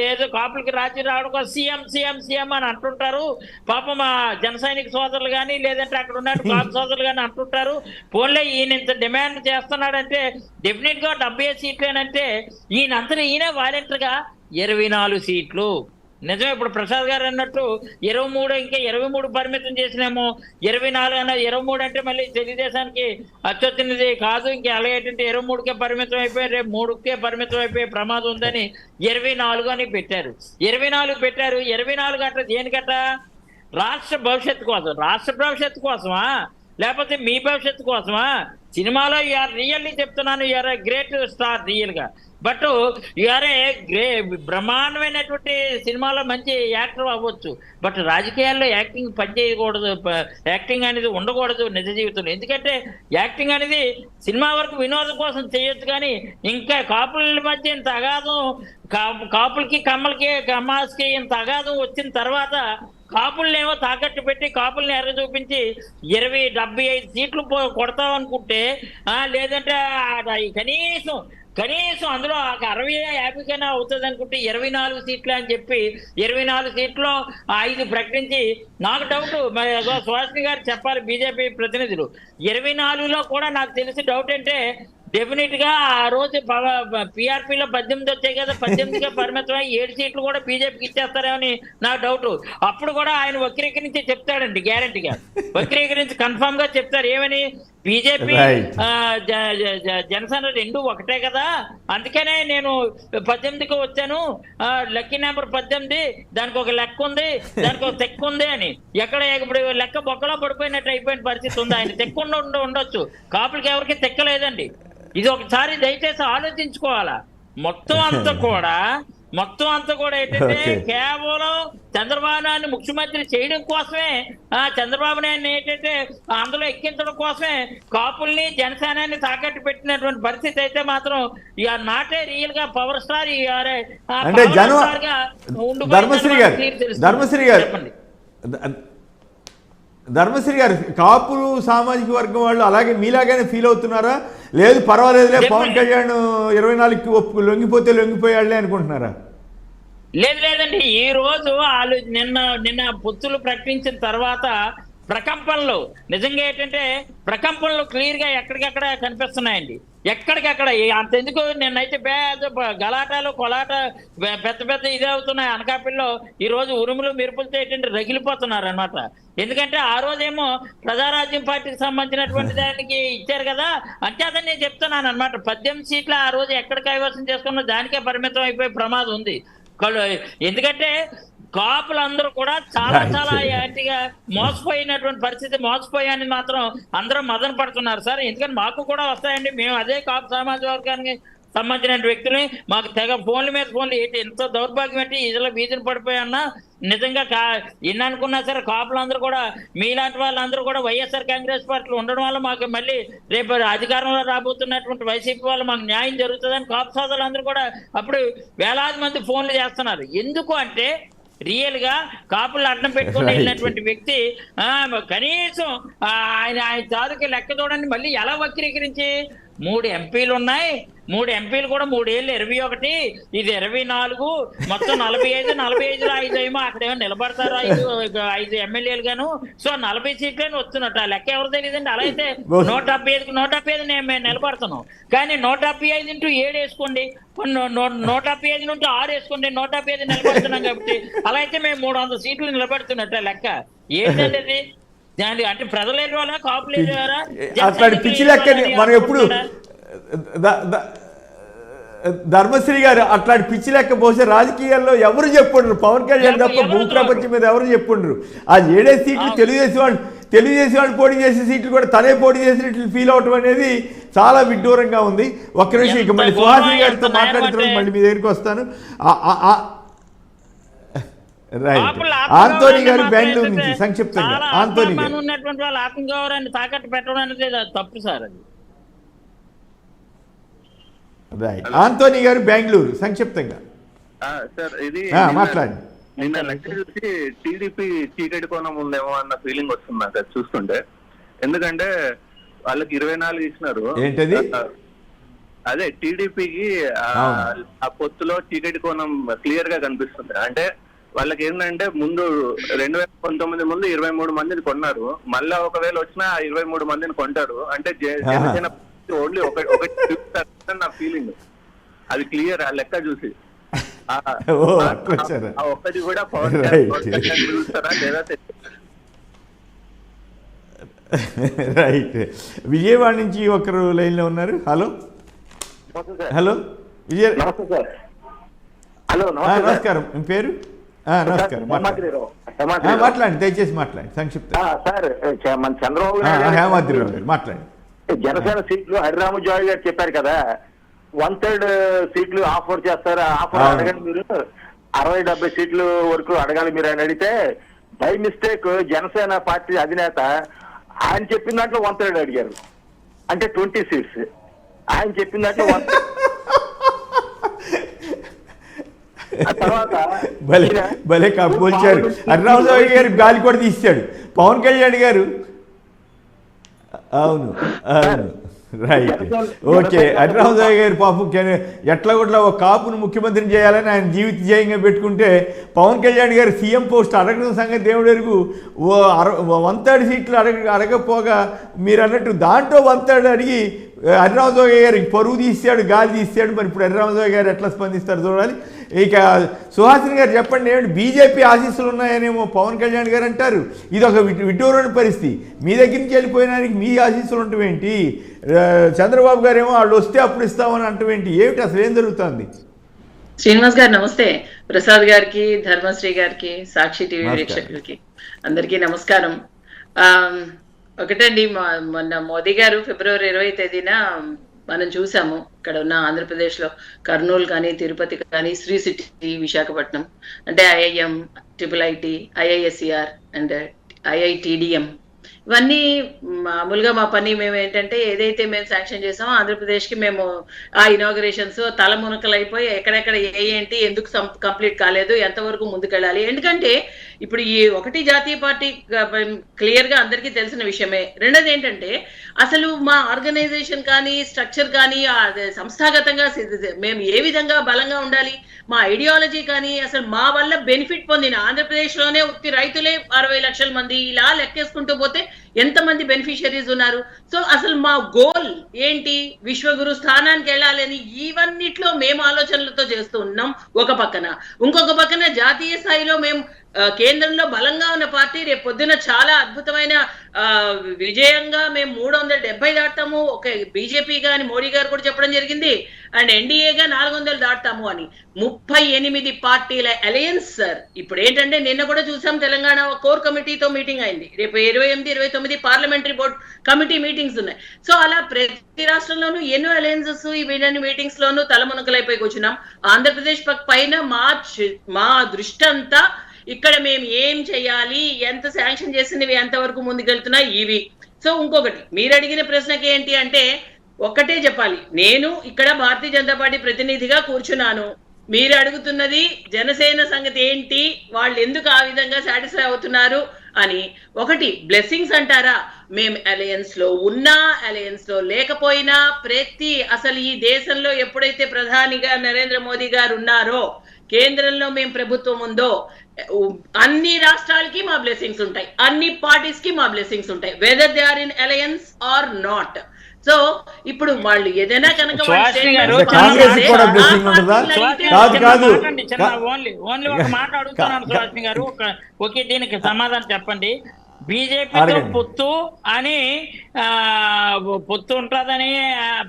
ఏదో కాపులకి రాజ్యం రావడం కోసం సీఎం సీఎం సీఎం అని అంటుంటారు. పాపం మా జన సైనిక సోదరులు కానీ లేదంటే అక్కడ ఉన్న కాపు సోదరులు కానీ అంటుంటారు. పోన్లే ఈయన ఇంత డిమాండ్ చేస్తున్నాడంటే డెఫినెట్ గా 75 సీట్లేనంటే ఈయన వాలంటీర్ గా 24 సీట్లు. నిజమే. ఇప్పుడు ప్రసాద్ గారు అన్నట్టు 23 ఇంకా 23 పరిమితం చేసినాము. 24 అన్న 23 అంటే మళ్ళీ తెలుగుదేశానికి అత్యున్నది కాదు. ఇంకా అలాగేంటే 23కే పరిమితం అయిపోయి రేపు 3కే పరిమితం అయిపోయే ప్రమాదం ఉందని 24 అని పెట్టారు. 24 పెట్టారు. 24 అంటే దేనికట? రాష్ట్ర భవిష్యత్తు కోసం. రాష్ట్ర భవిష్యత్తు కోసమా లేకపోతే మీ భవిష్యత్తు కోసమా? సినిమాలో యూఆర్ రియల్లీ చెప్తున్నాను, you're a great star real గా. బట్ యూఆర్ ఏ బ్రహ్మాండమైనటువంటి సినిమాలో మంచి యాక్టర్ అవ్వచ్చు. బట్ రాజకీయాల్లో యాక్టింగ్ పనిచేయకూడదు. యాక్టింగ్ అనేది ఉండకూడదు నిజ జీవితంలో. ఎందుకంటే యాక్టింగ్ అనేది సినిమా వరకు వినోదం కోసం చేయొచ్చు. కానీ ఇంకా కాపుల మధ్య ఇంత అగాధం, కాపులకి కమ్మాస్కి ఇంత అగాధం వచ్చిన తర్వాత కాపులనేమో తాకట్టు పెట్టి కాపుల్ని ఎర్ర చూపించి 75 సీట్లు కొడతాం అనుకుంటే లేదంటే కనీసం అందులో 60-50 అవుతుంది అనుకుంటే 24 సీట్లు అని చెప్పి 24 సీట్లో 5 ప్రకటించి నాకు డౌట్. మరి సుహాసిని గారు చెప్పాలి, బీజేపీ ప్రతినిధులు. 24లో కూడా నాకు తెలిసి డౌట్ అంటే డెఫినెట్ గా ఆ రోజు పిఆర్పీలో 18 వచ్చాయి కదా, 18గా పరిమితం 7 సీట్లు కూడా బీజేపీకి ఇచ్చేస్తారేమని నా డౌట్. అప్పుడు కూడా ఆయన వక్రీకరించి చెప్తాడండి, గ్యారంటీగా వక్రీకరించి కన్ఫర్మ్ గా చెప్తారు. ఏమని? బీజేపీ జనసేన 2 ఒకటే కదా, అందుకనే నేను 18కి వచ్చాను, లక్కీ నెంబర్ 18, దానికి ఒక లెక్క ఉంది, దానికి ఒక తెక్క ఉంది అని. ఎక్కడ ఇప్పుడు లెక్క బొక్కలో పడిపోయినట్టు అయిపోయిన పరిస్థితి ఉంది. ఆయన తెక్క ఉండొచ్చు, కాపులకి ఎవరికి తెక్కలేదండి. ఇది ఒకసారి దయచేసి ఆలోచించుకోవాలా. మొత్తం అంతా కూడా ఏంటంటే కేవలం చంద్రబాబు నాయుడు ముఖ్యమంత్రి చేయడం కోసమే, చంద్రబాబు నాయుడు ఏంటంటే అందులో ఎక్కించడం కోసమే కాపుల్ని జనసేనాన్ని తాకట్టు పెట్టినటువంటి పరిస్థితి అయితే మాత్రం ఇక నాటే రియల్ గా పవర్ స్టార్ అంటే ధర్మశ్రీ గారు కాపులు సామాజిక వర్గం వాళ్ళు అలాగే మీలాగానే ఫీల్ అవుతున్నారా? లేదు పర్వాలేదులే పవన్ కళ్యాణ్ 24కి లొంగిపోయాడులే అనుకుంటున్నారా? లేదండి. ఈ రోజు వాళ్ళు నిన్న పొత్తులు ప్రకటించిన తర్వాత ప్రకంపనలు నిజంగా ఏంటంటే ప్రకంపనలు క్లియర్ గా ఎక్కడికక్కడ కనిపిస్తున్నాయండి. ఎక్కడికక్కడ అంతెందుకు నిన్నైతే గలాటాలు కొలాట పెద్ద ఇదే అవుతున్నాయి. అనకాపల్లిలో ఈ రోజు ఉరుములు మెరుపులతో ఏంటంటే రగిలిపోతున్నారు అనమాట. ఎందుకంటే ఆ రోజేమో ప్రజారాజ్యం పార్టీకి సంబంధించినటువంటి దానికి ఇచ్చారు కదా, అంటే అదని నేను చెప్తున్నాను అనమాట. 18 సీట్లు ఆ రోజు ఎక్కడ కైవసం చేసుకున్నా దానికే పరిమితం అయిపోయే ప్రమాదం ఉంది. ఎందుకంటే కాపులందరూ కూడా చాలా యాంటీగా మోసపోయినటువంటి పరిస్థితి, మోసపోయాని మాత్రం అందరూ మదన పడుతున్నారు సార్. ఎందుకంటే మాకు కూడా వస్తాయండి, మేము అదే కాపు సామాజిక వర్గానికి సంబంధించిన వ్యక్తుల్ని మాకు తెగ ఫోన్ల మీద ఫోన్లు ఏంటి ఎంతో దౌర్భాగ్యం ఏంటి ఇదిలో వీధిని పడిపోయన్నా నిజంగా ఎన్ని అనుకున్నా సరే కాపులందరూ కూడా మీలాంటి వాళ్ళందరూ కూడా వైఎస్ఆర్ కాంగ్రెస్ పార్టీలో ఉండడం వల్ల మాకు మళ్ళీ రేపు అధికారంలో రాబోతున్నటువంటి వైసీపీ వాళ్ళు మాకు న్యాయం జరుగుతుందని కాపు సోదరులందరూ కూడా అప్పుడు వేలాది మంది ఫోన్లు చేస్తున్నారు. ఎందుకు అంటే రియల్ గా కాపులు అడ్డం పెట్టుకుని వెళ్ళినటువంటి వ్యక్తి కనీసం ఆయన చారుకి లెక్క చూడండి. మళ్ళీ ఎలా వక్రీకరించి 3 ఎంపీలు ఉన్నాయి, 3 ఎంపీలు కూడా 3 ఏళ్ళు 21, ఇది 24, మొత్తం 45లో 5 ఏమో అక్కడేమో నిలబడతారు, 5 ఎమ్మెల్యేలు గాను. సో 40 సీట్లని వస్తున్నట్టు ఆ లెక్క ఎవరు తెలియదండి. అలా అయితే 175 మేము నిలబడుతున్నాం. కానీ 175 into 7 వేసుకోండి, 175 నుండి 6 వేసుకోండి, 175 నిలబడుతున్నాం. కాబట్టి అలా అయితే మేము 300 సీట్లు నిలబడుతున్నట్టు లెక్క ఏంటంటే అది దాని అంటే ప్రజలేని వాళ్ళ కాపులేని వారా? అట్లాంటి పిచ్చి లెక్కని మనం ఎప్పుడు ధర్మశ్రీ గారు అట్లాంటి పిచ్చి లెక్క బహుశా రాజకీయాల్లో ఎవరు చెప్పుండ్రు, పవన్ కళ్యాణ్ తప్ప భూప్రపంచం మీద ఎవరు చెప్పుండ్రు. ఆ 7 సీట్లు తెలుగుదేశం వాళ్ళు పోటీ చేసే సీట్లు కూడా తనే పోటీ చేసినట్లు ఫీల్ అవటం అనేది చాలా విడ్డూరంగా ఉంది. ఒక్క నిమిషం ఇక మళ్ళీ సుహాసిని గారితో మాట్లాడుతున్నాను, మళ్ళీ మీ దగ్గరికి వస్తాను. రైట్, ఆంటోనీ గారు బెంగళూరు నుంచి సంక్షిప్తంగా. ఆంటోనీ గారు ఉన్నటువంటి వాళ్ళ ఆత్మగౌరవాన్ని తాకట్టు పెట్టడం అనేది తప్పు సార్. అది రైట్. ఆంటోనీ గారు బెంగళూరు, సంక్షిప్తంగా సార్ ఇది మాట్లాడండి. నిన్న లెక్క చూసి టీడీపీ చీకటి కోణం ఉందేమో అన్న ఫీలింగ్ వస్తుంది నాకు అది చూస్తుంటే. ఎందుకంటే వాళ్ళకి 24 ఇచ్చినారు. ఏంటది? అదే టీడీపీకి ఆ పొత్తులో చీకటి కోణం క్లియర్ గా కనిపిస్తుంది. అంటే వాళ్ళకి ఏంటంటే ముందు 2019 ముందు 23 మందిని కొన్నారు, మళ్ళా ఒకవేళ వచ్చినా 23 మందిని కొంటారు. అంటే జనసేన ఓన్లీ ఒకటి నా ఫీలింగ్. అది క్లియర్ ఆ లెక్క చూసి. ఒక్కటి కూడా పవన్ కళ్యాణ్ పిలుస్తారా లేదా? రైట్. విజయవాడ నుంచి ఒకరు లైన్ లో ఉన్నారు. హలో హలో విజయ. హలో నమస్కారం. మీ పేరు? నమస్కారం. మాట్లాడండి, దయచేసి మాట్లాడండి సంక్షిప్త. సార్ మన చంద్రబాబు హేమాద్రిరావు గారు మాట్లాడండి. జనసేన సీట్లు హరిరామజోయ్ గారు చెప్పారు కదా, 1/3 సీట్లు ఆఫర్ చేస్తారు. ఆఫర్ అడగండి మీరు, 60-70 సీట్లు వరకు అడగాలి మీరు అని అడిగితే, బై మిస్టేక్ జనసేన పార్టీ అధినేత ఆయన చెప్పిన దాంట్లో 1/3 అడిగారు, అంటే 20 సీట్స్. ఆయన చెప్పిన దాంట్లో భలే పోల్చారు. హరిరామజోగి గారు గాలి కూడా తీశాడు పవన్ కళ్యాణ్ గారు. అవును అవును రైట్. ఓకే. హరిరామజోగి గారు పాపం ఎట్లా కూడా ఒక కాపును ముఖ్యమంత్రిని చేయాలని ఆయన జీవిత జయంగా పెట్టుకుంటే, పవన్ కళ్యాణ్ గారు సీఎం పోస్ట్ అడగడం సంగతి దేవుడి వరకు 1/3 సీట్లు అడగపోగా మీరు అన్నట్టు దాంట్లో 1/3 అడిగి హరిరామజోగి గారికి పరువు తీసాడు, గాలి తీసాడు. మరి ఇప్పుడు హరిరామజోగి గారు ఎట్లా స్పందిస్తారు చూడాలి. ఇక సుహాసిని గారు చెప్పండి, ఏమిటి బీజేపీ ఆశీస్సులు ఉన్నాయనేమో పవన్ కళ్యాణ్ గారు అంటారు. ఇది ఒక విడ్డూరమైన పరిస్థితి. మీ దగ్గర నుంచి వెళ్ళిపోయినానికి మీ ఆశీస్సులు ఉంటావేంటి? చంద్రబాబు గారు ఏమో వాళ్ళు వస్తే అప్పుడు ఇస్తామని అంటావేంటి? ఏమిటి అసలు ఏం జరుగుతుంది? శ్రీనివాస్ గారు నమస్తే. ప్రసాద్ గారికి, ధర్మశ్రీ గారికి, సాక్షి టీవీ వీక్షకులకి అందరికీ నమస్కారం. ఒకటండి, మొన్న మోదీ గారు ఫిబ్రవరి 20వ తేదీన మనం చూసాము ఇక్కడ ఉన్న ఆంధ్రప్రదేశ్లో కర్నూలు కానీ, తిరుపతి కానీ, శ్రీ సిటీ విశాఖపట్నం, అంటే IIM, IIIT, IISER and IITDM, ఇవన్నీ మామూలుగా మా పని మేము ఏంటంటే ఏదైతే మేము శాంక్షన్ చేసామో ఆంధ్రప్రదేశ్కి మేము ఆ ఇనాగరేషన్స్ తలమునకలు అయిపోయి ఎక్కడెక్కడ ఏంటి ఎందుకు కంప్లీట్ కాలేదు, ఎంతవరకు ముందుకెళ్ళాలి. ఎందుకంటే ఇప్పుడు ఈ ఒకటి జాతీయ పార్టీ క్లియర్ గా అందరికీ తెలిసిన విషయమే. రెండోది ఏంటంటే అసలు మా ఆర్గనైజేషన్ కానీ, స్ట్రక్చర్ కానీ, సంస్థాగతంగా మేము ఏ విధంగా బలంగా ఉండాలి, మా ఐడియాలజీ కానీ, అసలు మా వల్ల బెనిఫిట్ పొందిన ఆంధ్రప్రదేశ్ లోనే ఉత్తి రైతులే 60 లక్షల మంది, ఇలా లెక్కేసుకుంటూ పోతే ఎంతమంది బెనిఫిషియరీస్ ఉన్నారు. సో అసలు మా గోల్ ఏంటి, విశ్వగురు స్థానానికి వెళ్ళాలని ఇవన్నిట్లో మేము ఆలోచనలతో చేస్తూ ఉన్నాం ఒక పక్కన. ఇంకొక పక్కన జాతీయ స్థాయిలో మేము కేంద్రంలో బలంగా ఉన్న పార్టీ రేపు పొద్దున చాలా అద్భుతమైన విజయంగా మేము 370 దాటాము. ఒక బీజేపీ గాని మోడీ గారు కూడా చెప్పడం జరిగింది, అండ్ ఎన్డీఏగా 400 దాటాము అని. 38 పార్టీల అలయన్స్ సార్. ఇప్పుడు ఏంటంటే నిన్న కూడా చూసాం, తెలంగాణ కోర్ కమిటీతో మీటింగ్ అయింది. రేపు 28, 29 పార్లమెంటరీ బోర్డ్ కమిటీ మీటింగ్స్ ఉన్నాయి. సో అలా ప్రతి రాష్ట్రంలోనూ ఎన్నో అలయన్సెస్ ఇవన్నీ మీటింగ్స్ లోనూ తలమునకలైపోయి కూర్చున్నాం. ఆంధ్రప్రదేశ్ పైన మా దృష్టి అంతా ఇక్కడ మేము ఏం చేయాలి, ఎంత శాంక్షన్ చేసినవి ఎంతవరకు ముందుకెళ్తున్నాయి ఇవి. సో ఇంకొకటి మీరు అడిగిన ప్రశ్నకి ఏంటి అంటే ఒక్కటే చెప్పాలి, నేను ఇక్కడ భారతీయ జనతా పార్టీ ప్రతినిధిగా కూర్చున్నాను. మీరు అడుగుతున్నది జనసేన సంగతి ఏంటి, వాళ్ళు ఎందుకు ఆ విధంగా సాటిస్ఫై అవుతున్నారు అని. ఒకటి బ్లెస్సింగ్స్ అంటారా, మేము అలయన్స్ లో ఉన్నా అలయన్స్ లో లేకపోయినా అసలు ఈ దేశంలో ఎప్పుడైతే ప్రధానిగా నరేంద్ర మోదీ గారు ఉన్నారో, కేంద్రంలో మేము ప్రభుత్వం ఉందో, అన్ని రాష్ట్రాలకి మా బ్లెస్సింగ్స్ ఉంటాయి, అన్ని పార్టీస్ కి మా బ్లెస్సింగ్స్ ఉంటాయి, whether they are in alliance or not. So ఇప్పుడు వాళ్ళు ఏదైనా కనుక ఓన్లీ ఒక మాట అడుగుతున్నాను సుహాసిని గారు, ఒకే దీనికి సమాధానం చెప్పండి. బీజేపీతో పొత్తు అని పొత్తు ఉంటుందని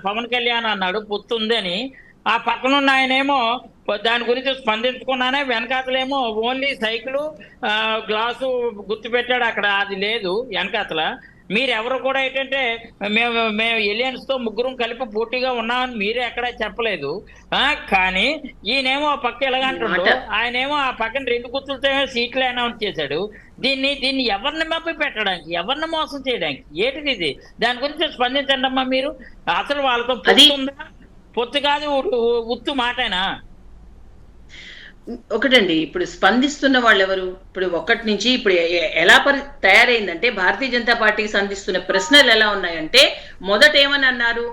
పవన్ కళ్యాణ్ అన్నాడు, పొత్తు ఉందని. ఆ పక్కనున్న ఆయనేమో దాని గురించి స్పందించుకున్నానే, వెనకాతలేమో ఓన్లీ సైకిల్ గ్లాసు గుర్తు పెట్టాడు, అక్కడ అది లేదు వెనకాతల. మీరెవరు కూడా ఏంటంటే మేము ఎలియన్స్ తో ముగ్గురం కలిపి పోటీగా ఉన్నామని మీరే ఎక్కడా చెప్పలేదు. కానీ ఈయనేమో ఆ పక్క ఎలాగంటుండో, ఆయనేమో ఆ పక్కన 2 గుర్తులతో సీట్లు అనౌన్స్ చేశాడు. దీన్ని ఎవరిని మప్పి పెట్టడానికి, ఎవరిని మోసం చేయడానికి, ఏంటిది ఇది? దాని గురించి స్పందించండి అమ్మా మీరు. అసలు వాళ్ళతో పొత్తు ఉందా, పొత్తు కాదు ఉత్తు మాటేనా? ఒకటండి, ఇప్పుడు స్పందిస్తున్న వాళ్ళు ఎవరు? ఇప్పుడు ఒకటి నుంచి ఇప్పుడు ఎలా తయారైందంటే, భారతీయ జనతా పార్టీకి సంధిస్తున్న ప్రశ్నలు ఎలా ఉన్నాయంటే, మొదట ఏమని అన్నారు,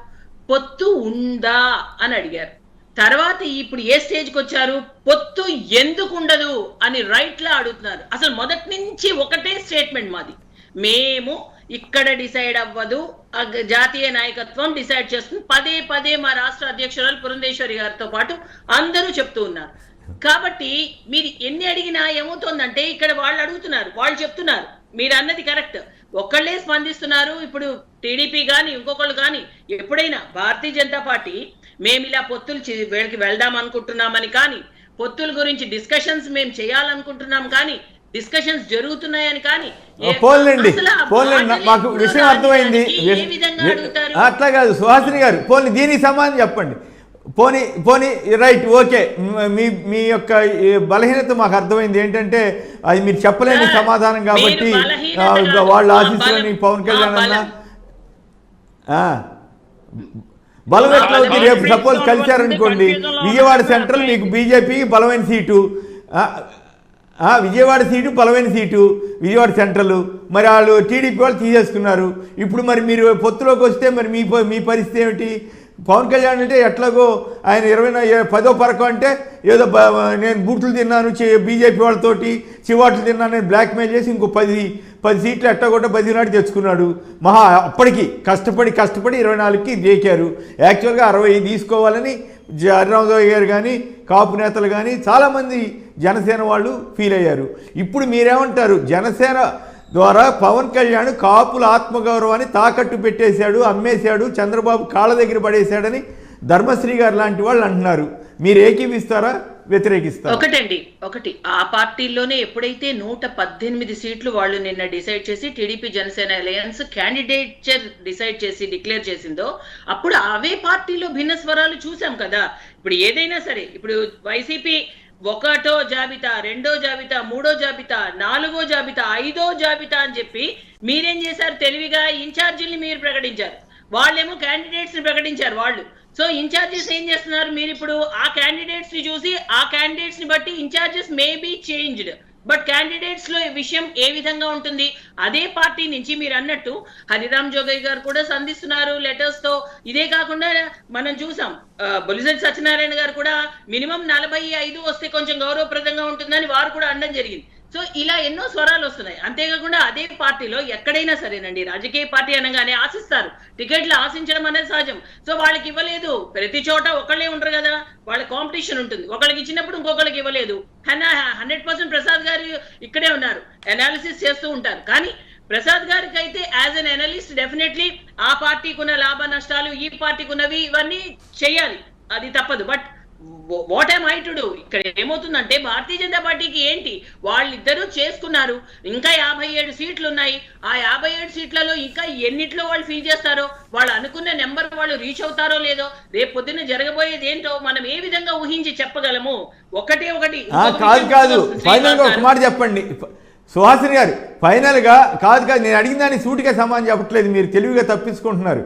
పొత్తు ఉందా అని అడిగారు. తర్వాత ఇప్పుడు ఏ స్టేజ్కి వచ్చారు, పొత్తు ఎందుకు ఉండదు అని రైట్ లా అడుగుతున్నారు. అసలు మొదటి నుంచి ఒకటే స్టేట్మెంట్ మాది, మేము ఇక్కడ డిసైడ్ అవ్వదు, జాతీయ నాయకత్వం డిసైడ్ చేస్తుంది. పదే పదే మా రాష్ట్ర అధ్యక్షురాలు పురంధేశ్వరి గారితో పాటు అందరూ చెప్తూ ఉన్నారు. కాబట్టి మీరు ఎన్ని అడిగినా ఏమవుతోందంటే, ఇక్కడ వాళ్ళు అడుగుతున్నారు, వాళ్ళు చెప్తున్నారు, మీరు అన్నది కరెక్ట్, ఒక్కళ్ళే స్పందిస్తున్నారు. ఇప్పుడు టీడీపీ కానీ ఇంకొకళ్ళు కానీ ఎప్పుడైనా భారతీయ జనతా పార్టీ మేము ఇలా పొత్తులు వీళ్ళకి వెళ్దాం అనుకుంటున్నామని కానీ, పొత్తుల గురించి డిస్కషన్స్ మేము చేయాలనుకుంటున్నాం కానీ, డిస్కషన్స్ జరుగుతున్నాయని కానీ, మాకు విషయం అర్థమైంది. అట్లా కాదు సుహాసిని గారు, పోనీ దీనికి సమాధానం చెప్పండి. పోనీ రైట్, ఓకే, మీ యొక్క బలహీనత మాకు అర్థమైంది. ఏంటంటే అది మీరు చెప్పలేని సమాధానం కాబట్టి వాళ్ళు ఆశిస్తులని పవన్ కళ్యాణ్ అన్న బలం ఎట్లా అవుతుంది? రేపు సపోజ్ కలిశారనుకోండి, విజయవాడ సెంట్రల్ మీకు బీజేపీకి బలమైన సీటు, విజయవాడ సీటు బలమైన సీటు, విజయవాడ సెంట్రల్, మరి వాళ్ళు టీడీపీ వాళ్ళు తీసేసుకున్నారు. ఇప్పుడు మరి మీరు పొత్తులోకి వస్తే మరి మీ పరిస్థితి ఏమిటి? పవన్ కళ్యాణ్ అంటే ఎట్లాగో ఆయన 10వ పరకం అంటే ఏదో నేను బూట్లు తిన్నాను బీజేపీ వాళ్ళతోటి, చివాట్లు తిన్నాను, నేను బ్లాక్మెయిల్ చేసి ఇంకో 10 సీట్లు ఎట్టగొట్ట 10 నాటి తెచ్చుకున్నాడు. అప్పటికి కష్టపడి 24కి దేకారు. యాక్చువల్గా 60 తీసుకోవాలని హరిరామరావు గారు కానీ కాపు నేతలు కానీ చాలామంది జనసేన వాళ్ళు ఫీల్ అయ్యారు. ఇప్పుడు మీరేమంటారు? జనసేన ద్వారా పవన్ కళ్యాణ్ కాపుల ఆత్మగౌరవాన్ని తాకట్టు పెట్టేశాడు, అమ్మేశాడు, చంద్రబాబు కాళ్ళ దగ్గర పడేశాడని ధర్మశ్రీ గారు లాంటి వాళ్ళు అంటున్నారు. మీరు ఏకీవిస్తారా, వ్యతిరేకిస్తారా? ఒకటి ఆ పార్టీలోనే ఎప్పుడైతే 118 సీట్లు వాళ్ళు నిన్న డిసైడ్ చేసి TDP Janasena alliance candidature decide చేసి డిక్లేర్ చేసిందో, అప్పుడు అవే పార్టీలో భిన్న స్వరాలు చూసాం కదా. ఇప్పుడు ఏదైనా సరే, ఇప్పుడు వైసీపీ 1వ జాబితా, 2వ జాబితా, 3వ జాబితా, 4వ జాబితా, 5వ జాబితా అని చెప్పి మీరేం చేశారు? తెలివిగా ఇన్ఛార్జీల్ని మీరు ప్రకటించారు, వాళ్ళేమో క్యాండిడేట్స్ ని ప్రకటించారు వాళ్ళు. సో ఇన్ఛార్జెస్ ఏం చేస్తున్నారు? మీరు ఇప్పుడు ఆ క్యాండిడేట్స్ ని చూసి ఆ క్యాండిడేట్స్ ని బట్టి incharges may be changed, but candidates లో విషయం ఏ విధంగా ఉంటుంది? అదే పార్టీ నుంచి మీరు అన్నట్టు హరిరామ్ జోగయ్య గారు కూడా సంధిస్తున్నారు లెటర్స్ తో. ఇదే కాకుండా మనం చూసాం, బొలిశెట్టి సత్యనారాయణ గారు కూడా మినిమం 45 వస్తే కొంచెం గౌరవప్రదంగా ఉంటుందని వారు కూడా అనడం జరిగింది. సో ఇలా ఎన్నో స్వరాలు వస్తున్నాయి. అంతేకాకుండా అదే పార్టీలో ఎక్కడైనా సరేనండి, రాజకీయ పార్టీ అనగానే ఆశిస్తారు, టికెట్లు ఆశించడం అనేది సహజం. సో వాళ్ళకి ఇవ్వలేదు, ప్రతి చోట ఒకళ్ళే ఉంటారు కదా, వాళ్ళ కాంపిటీషన్ ఉంటుంది. ఒకళ్ళకి ఇచ్చినప్పుడు ఇంకొకళ్ళకి ఇవ్వలేదు. 100% ప్రసాద్ గారు ఇక్కడే ఉన్నారు, అనాలిసిస్ చేస్తూ ఉంటారు. కానీ ప్రసాద్ గారికి అయితే యాజ్ అన్ అనలిస్ట్ డెఫినెట్లీ ఆ పార్టీకి ఉన్న లాభ నష్టాలు, ఈ పార్టీకి ఉన్నవి, ఇవన్నీ చేయాలి, అది తప్పదు. But what I'm I to do? ఇక్కడ ఏమవుతుందంటే, భారతీయ జనతా పార్టీకి ఏంటి, వాళ్ళిద్దరూ చేసుకున్నారు, ఇంకా 57 సీట్లు ఉన్నాయి. ఆ 57 సీట్లలో ఇంకా ఎన్నిట్లో వాళ్ళు ఫీల్ చేస్తారో, వాళ్ళు అనుకున్న నెంబర్ వాళ్ళు రీచ్ అవుతారో లేదో, రేపు పొద్దున్న జరగబోయేది ఏంటో మనం ఏ విధంగా ఊహించి చెప్పగలము? ఒకటి కాదు ఫైనల్గా ఒక మాట చెప్పండి సుహాసిని గారు. ఫైనల్గా కాదు నేను అడిగిన దాన్ని సూటిగా సమాధానం చెప్పట్లేదు, మీరు తెలివిగా తప్పించుకుంటున్నారు.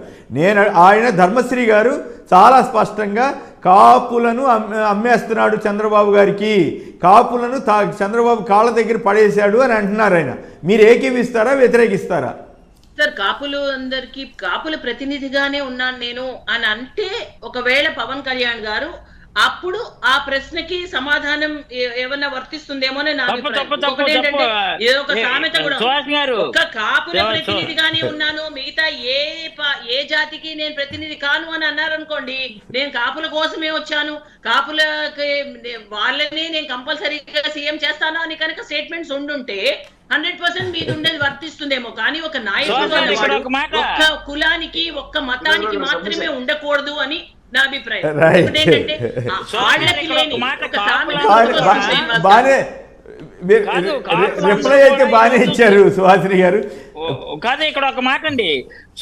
ఆయన ధర్మశ్రీ గారు చాలా స్పష్టంగా కాపులను అమ్మేస్తున్నాడు చంద్రబాబు గారికి, కాపులను చంద్రబాబు కాళ్ళ దగ్గర పడేశాడు అని అంటున్నారు ఆయన. మీరు ఏకీవిస్తారా, వ్యతిరేకిస్తారా? సార్, కాపుల ప్రతినిధిగానే ఉన్నాను నేను అని అంటే, ఒకవేళ పవన్ కళ్యాణ్ గారు అప్పుడు ఆ ప్రశ్నకి సమాధానం ఏమన్నా వర్తిస్తుందేమోనే నా అభిప్రాయం. ఒకటి ఏంటంటే, ఏదో ఒక సామెత కూడా, ఒక్క కాపుల ప్రతినిధిగానే ఉన్నాను, మిగతా ఏ జాతికి నేను ప్రతినిధి కాను అని అన్నారనుకోండి, నేను కాపుల కోసమే వచ్చాను, కాపులకి వాళ్ళని నేను కంపల్సరీగా సీఎం చేస్తాను అని కనుక స్టేట్మెంట్స్ ఉండుంటే 100% మీద ఉండేది వర్తిస్తుందేమో. కానీ ఒక నాయకుడు ఒక్క కులానికి, ఒక్క మతానికి మాత్రమే ఉండకూడదు అని నా అభిప్రాయం. బానే రిప్లై అయితే బాగానే ఇచ్చారు సుహాసిని గారు. కాదు, ఇక్కడ ఒక మాట అండి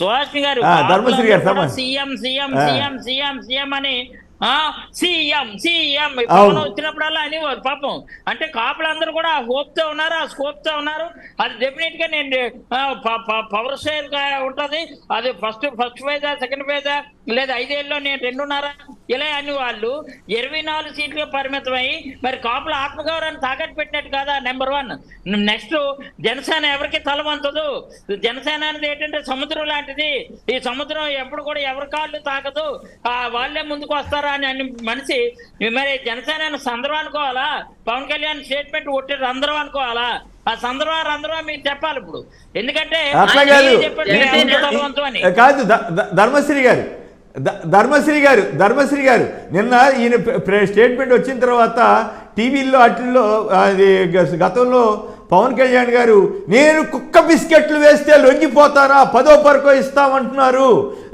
సుహాసిని గారు, ధర్మశ్రీ గారు CM CM CM CM CM అని సీఎం సీఎం వచ్చినప్పుడల్లా అనేవారు పాపం. అంటే కాపులందరూ కూడా హోప్ తో ఉన్నారు, ఆ స్కోప్ తో ఉన్నారు. అది డెఫినెట్ గా నేను పవర్ షేర్ గా ఉంటది. అది ఫస్ట్ ఫేజా, సెకండ్ ఫేజా, లేదా 5 ఏళ్ళలో నేను 2.5 ఇలా అని వాళ్ళు 24 సీట్లుగా పరిమితమై మరి కాపుల ఆత్మగౌరవాన్ని తాకట్టు పెట్టినట్టు కాదా? నెంబర్ 1. నెక్స్ట్, జనసేన ఎవరికి తలవంతదు. జనసేన అనేది ఏంటంటే సముద్రం లాంటిది. ఈ సముద్రం ఎప్పుడు కూడా ఎవరి కాళ్ళు తాకదు, వాళ్ళే ముందుకు వస్తారా అని మనిషి. మరి జనసేన సందర్భం అనుకోవాలా? పవన్ కళ్యాణ్ స్టేట్మెంట్ ఒట్టి రంధ్రం అనుకోవాలా? ఆ సందర్భం మీరు చెప్పాలి ఇప్పుడు. ఎందుకంటే కాదు ధర్మశ్రీ గారు నిన్న ఈయన స్టేట్మెంట్ వచ్చిన తర్వాత టీవీల్లో అట్లలో అది గతంలో పవన్ కళ్యాణ్ గారు నేను కుక్క బిస్కెట్లు వేస్తే లొంగిపోతారా 10వ పరకో ఇస్తామంటున్నారు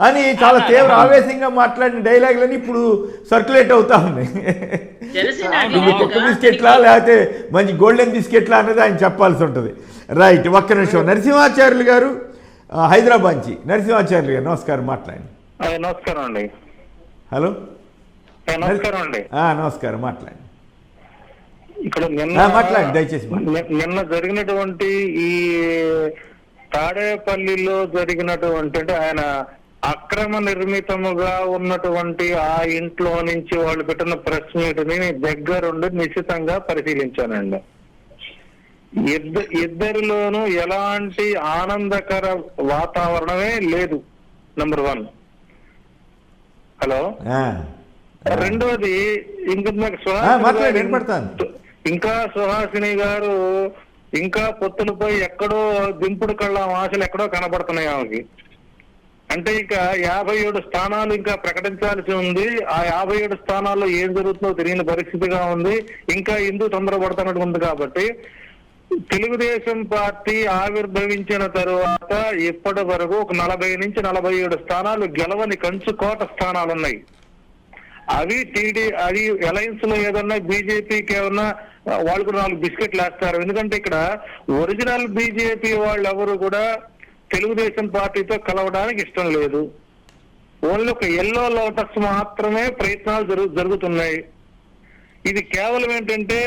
అని చాలా తీవ్ర ఆవేశంగా మాట్లాడిన డైలాగులని ఇప్పుడు సర్క్యులేట్ అవుతా ఉంది. కుక్క బిస్కెట్లా లేకపోతే మంచి గోల్డెన్ బిస్కెట్లా అనేది ఆయన చెప్పాల్సి ఉంటుంది. రైట్, ఒక్క నిమిషం. నరసింహాచార్యులు గారు హైదరాబాద్ నుంచి. నరసింహాచార్యులు గారు నమస్కారం, మాట్లాడండి. నమస్కారం అండి. హలో, నమస్కారం అండి. నమస్కారం, మాట్లాడండి. ఇక్కడ మాట్లాడండి దయచేసి. నిన్న జరిగినటువంటి ఈ తాడేపల్లిలో జరిగినటువంటి, అంటే ఆయన అక్రమ నిర్మితముగా ఉన్నటువంటి ఆ ఇంట్లో నుంచి వాళ్ళు పెట్టిన ప్రెస్ మీట్ ని దగ్గరుండి నిశ్చితంగా పరిశీలించానండి. ఇద్దరిలోనూ ఎలాంటి ఆనందకర వాతావరణమే లేదు, నెంబర్ 1. హలో, రెండోది ఇంకా సుహాసిని గారు ఇంకా పొత్తులపై ఎక్కడో దింపుడు కళ్ళ ఆశలు ఎక్కడో కనబడుతున్నాయి ఆమెకి. అంటే ఇక 57 స్థానాలు ఇంకా ప్రకటించాల్సి ఉంది. ఆ 57 స్థానాల్లో ఏం జరుగుతుందో తెలియని పరిస్థితిగా ఉంది. ఇంకా ఎందుకు తొందరపడుతున్నట్టు ఉంది. కాబట్టి తెలుగుదేశం పార్టీ ఆవిర్భవించిన తరువాత ఇప్పటి వరకు ఒక 40 నుంచి 47 స్థానాలు గెలవని కంచుకోట స్థానాలు ఉన్నాయి. అవి అది అలయన్స్ లో ఏదన్నా బీజేపీకి ఏమన్నా వాళ్ళు కూడా 4 బిస్కెట్లు వేస్తారు. ఎందుకంటే ఇక్కడ ఒరిజినల్ బీజేపీ వాళ్ళు ఎవరు కూడా తెలుగుదేశం పార్టీతో కలవడానికి ఇష్టం లేదు. ఓన్లీ ఒక ఎల్లో లోటస్ మాత్రమే ప్రయత్నాలు జరుగుతున్నాయి. ఇది కేవలం ఏంటంటే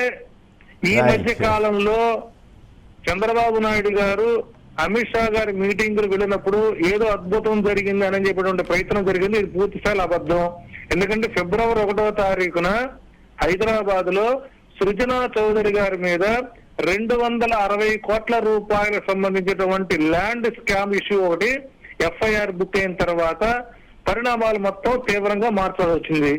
ఈ మధ్య కాలంలో చంద్రబాబు నాయుడు గారు అమిత్ షా గారి మీటింగ్ వెళ్ళినప్పుడు ఏదో అద్భుతం జరిగింది అని చెప్పేటువంటి ప్రయత్నం జరిగింది. ఇది పూర్తిస్థాయి అబద్ధం. ఎందుకంటే ఫిబ్రవరి 1వ తారీఖున హైదరాబాద్ లో సృజనా చౌదరి గారి మీద 260 కోట్ల రూపాయలకు సంబంధించినటువంటి ల్యాండ్ స్కామ్ ఇష్యూ ఒకటి ఎఫ్ఐఆర్ బుక్ అయిన తర్వాత పరిణామాలు మొత్తం తీవ్రంగా మార్చాల్సి వచ్చింది.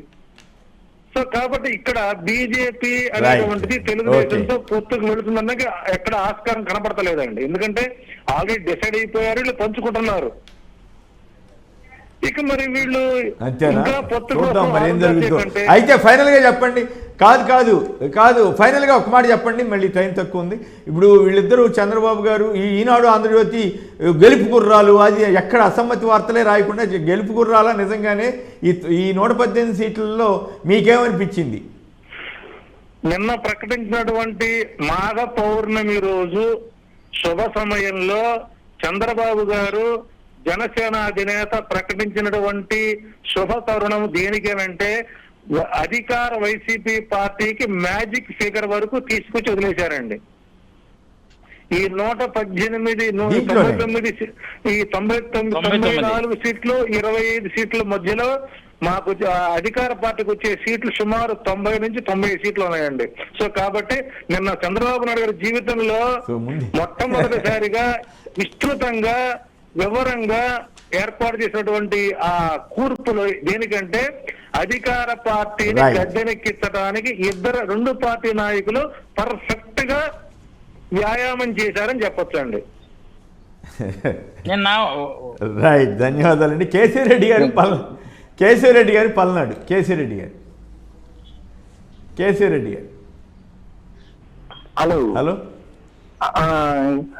సో కాబట్టి ఇక్కడ బీజేపీ అనేటువంటిది తెలుగుదేశంతో పొత్తుకు వెళుతుందన్న ఎక్కడ ఆస్కారం కనపడతలేదండి. ఎందుకంటే ఆల్రెడీ డిసైడ్ అయిపోయారు, వీళ్ళు పంచుకుంటున్నారు. ఇక మరి వీళ్ళు అయితే ఫైనల్ గా చెప్పండి. కాదు ఫైనల్ గా ఒక మాట చెప్పండి, మళ్ళీ టైం తక్కువ ఉంది. ఇప్పుడు వీళ్ళిద్దరూ చంద్రబాబు గారు ఈనాడు ఆంధ్రజ్యోతి గెలుపు గుర్రాలు, అది ఎక్కడ అసమ్మతి వార్తలే రాయకుండా గెలుపు గుర్రాలా నిజంగానే ఈ 118 సీట్లలో మీకేమనిపించింది? నిన్న ప్రకటించినటువంటి మాఘ పౌర్ణమి రోజు శుభ సమయంలో చంద్రబాబు గారు జనసేన అధినేత ప్రకటించినటువంటి శుభ తరుణం దేనికేనంటే అధికార వైసీపీ పార్టీకి మ్యాజిక్ ఫిగర్ వరకు తీసుకొచ్చి వదిలేశారండి. ఈ 118 94 సీట్లు 25 సీట్ల మధ్యలో మాకు అధికార పార్టీకి వచ్చే సీట్లు సుమారు 90 నుంచి 90 సీట్లు ఉన్నాయండి. సో కాబట్టి నిన్న చంద్రబాబు నాయుడు గారి జీవితంలో మొట్టమొదటిసారిగా విస్తృతంగా వివరంగా ఏర్పాటు చేసినటువంటి ఆ కూర్పులో దేనికంటే అధికార పార్టీని గద్దెనెక్కించడానికి రెండు పార్టీ నాయకులు పర్ఫెక్ట్ గా వ్యాయామం చేశారని చెప్పొచ్చండి. రైట్, ధన్యవాదాలండి. కేశవరెడ్డి గారు పల్నాడు. కేశవరెడ్డి గారు హలో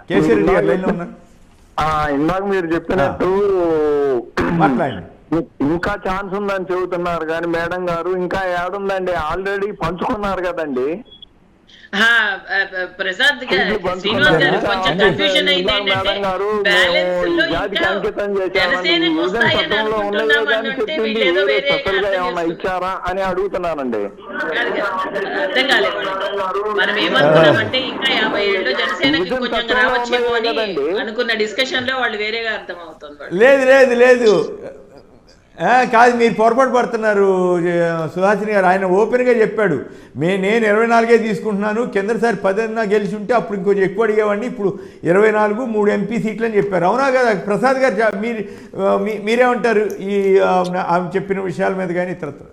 కేశవరెడ్డి గారు లైన్లో ఉన్నారు. ఇందాక మీరు చెప్పినట్టు మాట్లాడండి. ఇంకా ఛాన్స్ ఉందని చెబుతున్నారు కానీ మేడం గారు ఇంకా ఏడుందండి, ఆల్రెడీ పంచుకున్నారు కదండి. ప్రసాద్ శ్రీనివాస్ గారు కొంచెం కన్ఫ్యూజన్ అయింది. ఏంటంటే బ్యాలెన్స్ లో ఇంకా జనసేనకు వస్తాయని అనుకుంటున్నాం అంటే వీళ్ళు ఏదో వేరే ఇచ్చారా అని అడుగుతున్నానండి. అర్థం కాలేదు. మనం ఏమనుకున్నామంటే ఇంకా 57లో జనసేనకి కొంచెం రావచ్చేమో అని అనుకున్న డిస్కషన్ లో వాళ్ళు వేరేగా అర్థం అవుతుంది. లేదు కాదు, మీరు పొరపాటు పడుతున్నారు సుహాసిని గారు. ఆయన ఓపెన్గా చెప్పాడు, నేను 24 తీసుకుంటున్నాను, కిందసారి 10 గెలిచి ఉంటే అప్పుడు ఇంకొంచెం ఎక్కువ అడిగేవాడిని, ఇప్పుడు 24 3 ఎంపీ సీట్లు అని చెప్పారు. అవునా కదా ప్రసాద్ గారు? మీరేమంటారు ఈ ఆమె చెప్పిన విషయాల మీద కానీ ఇతరత్ర?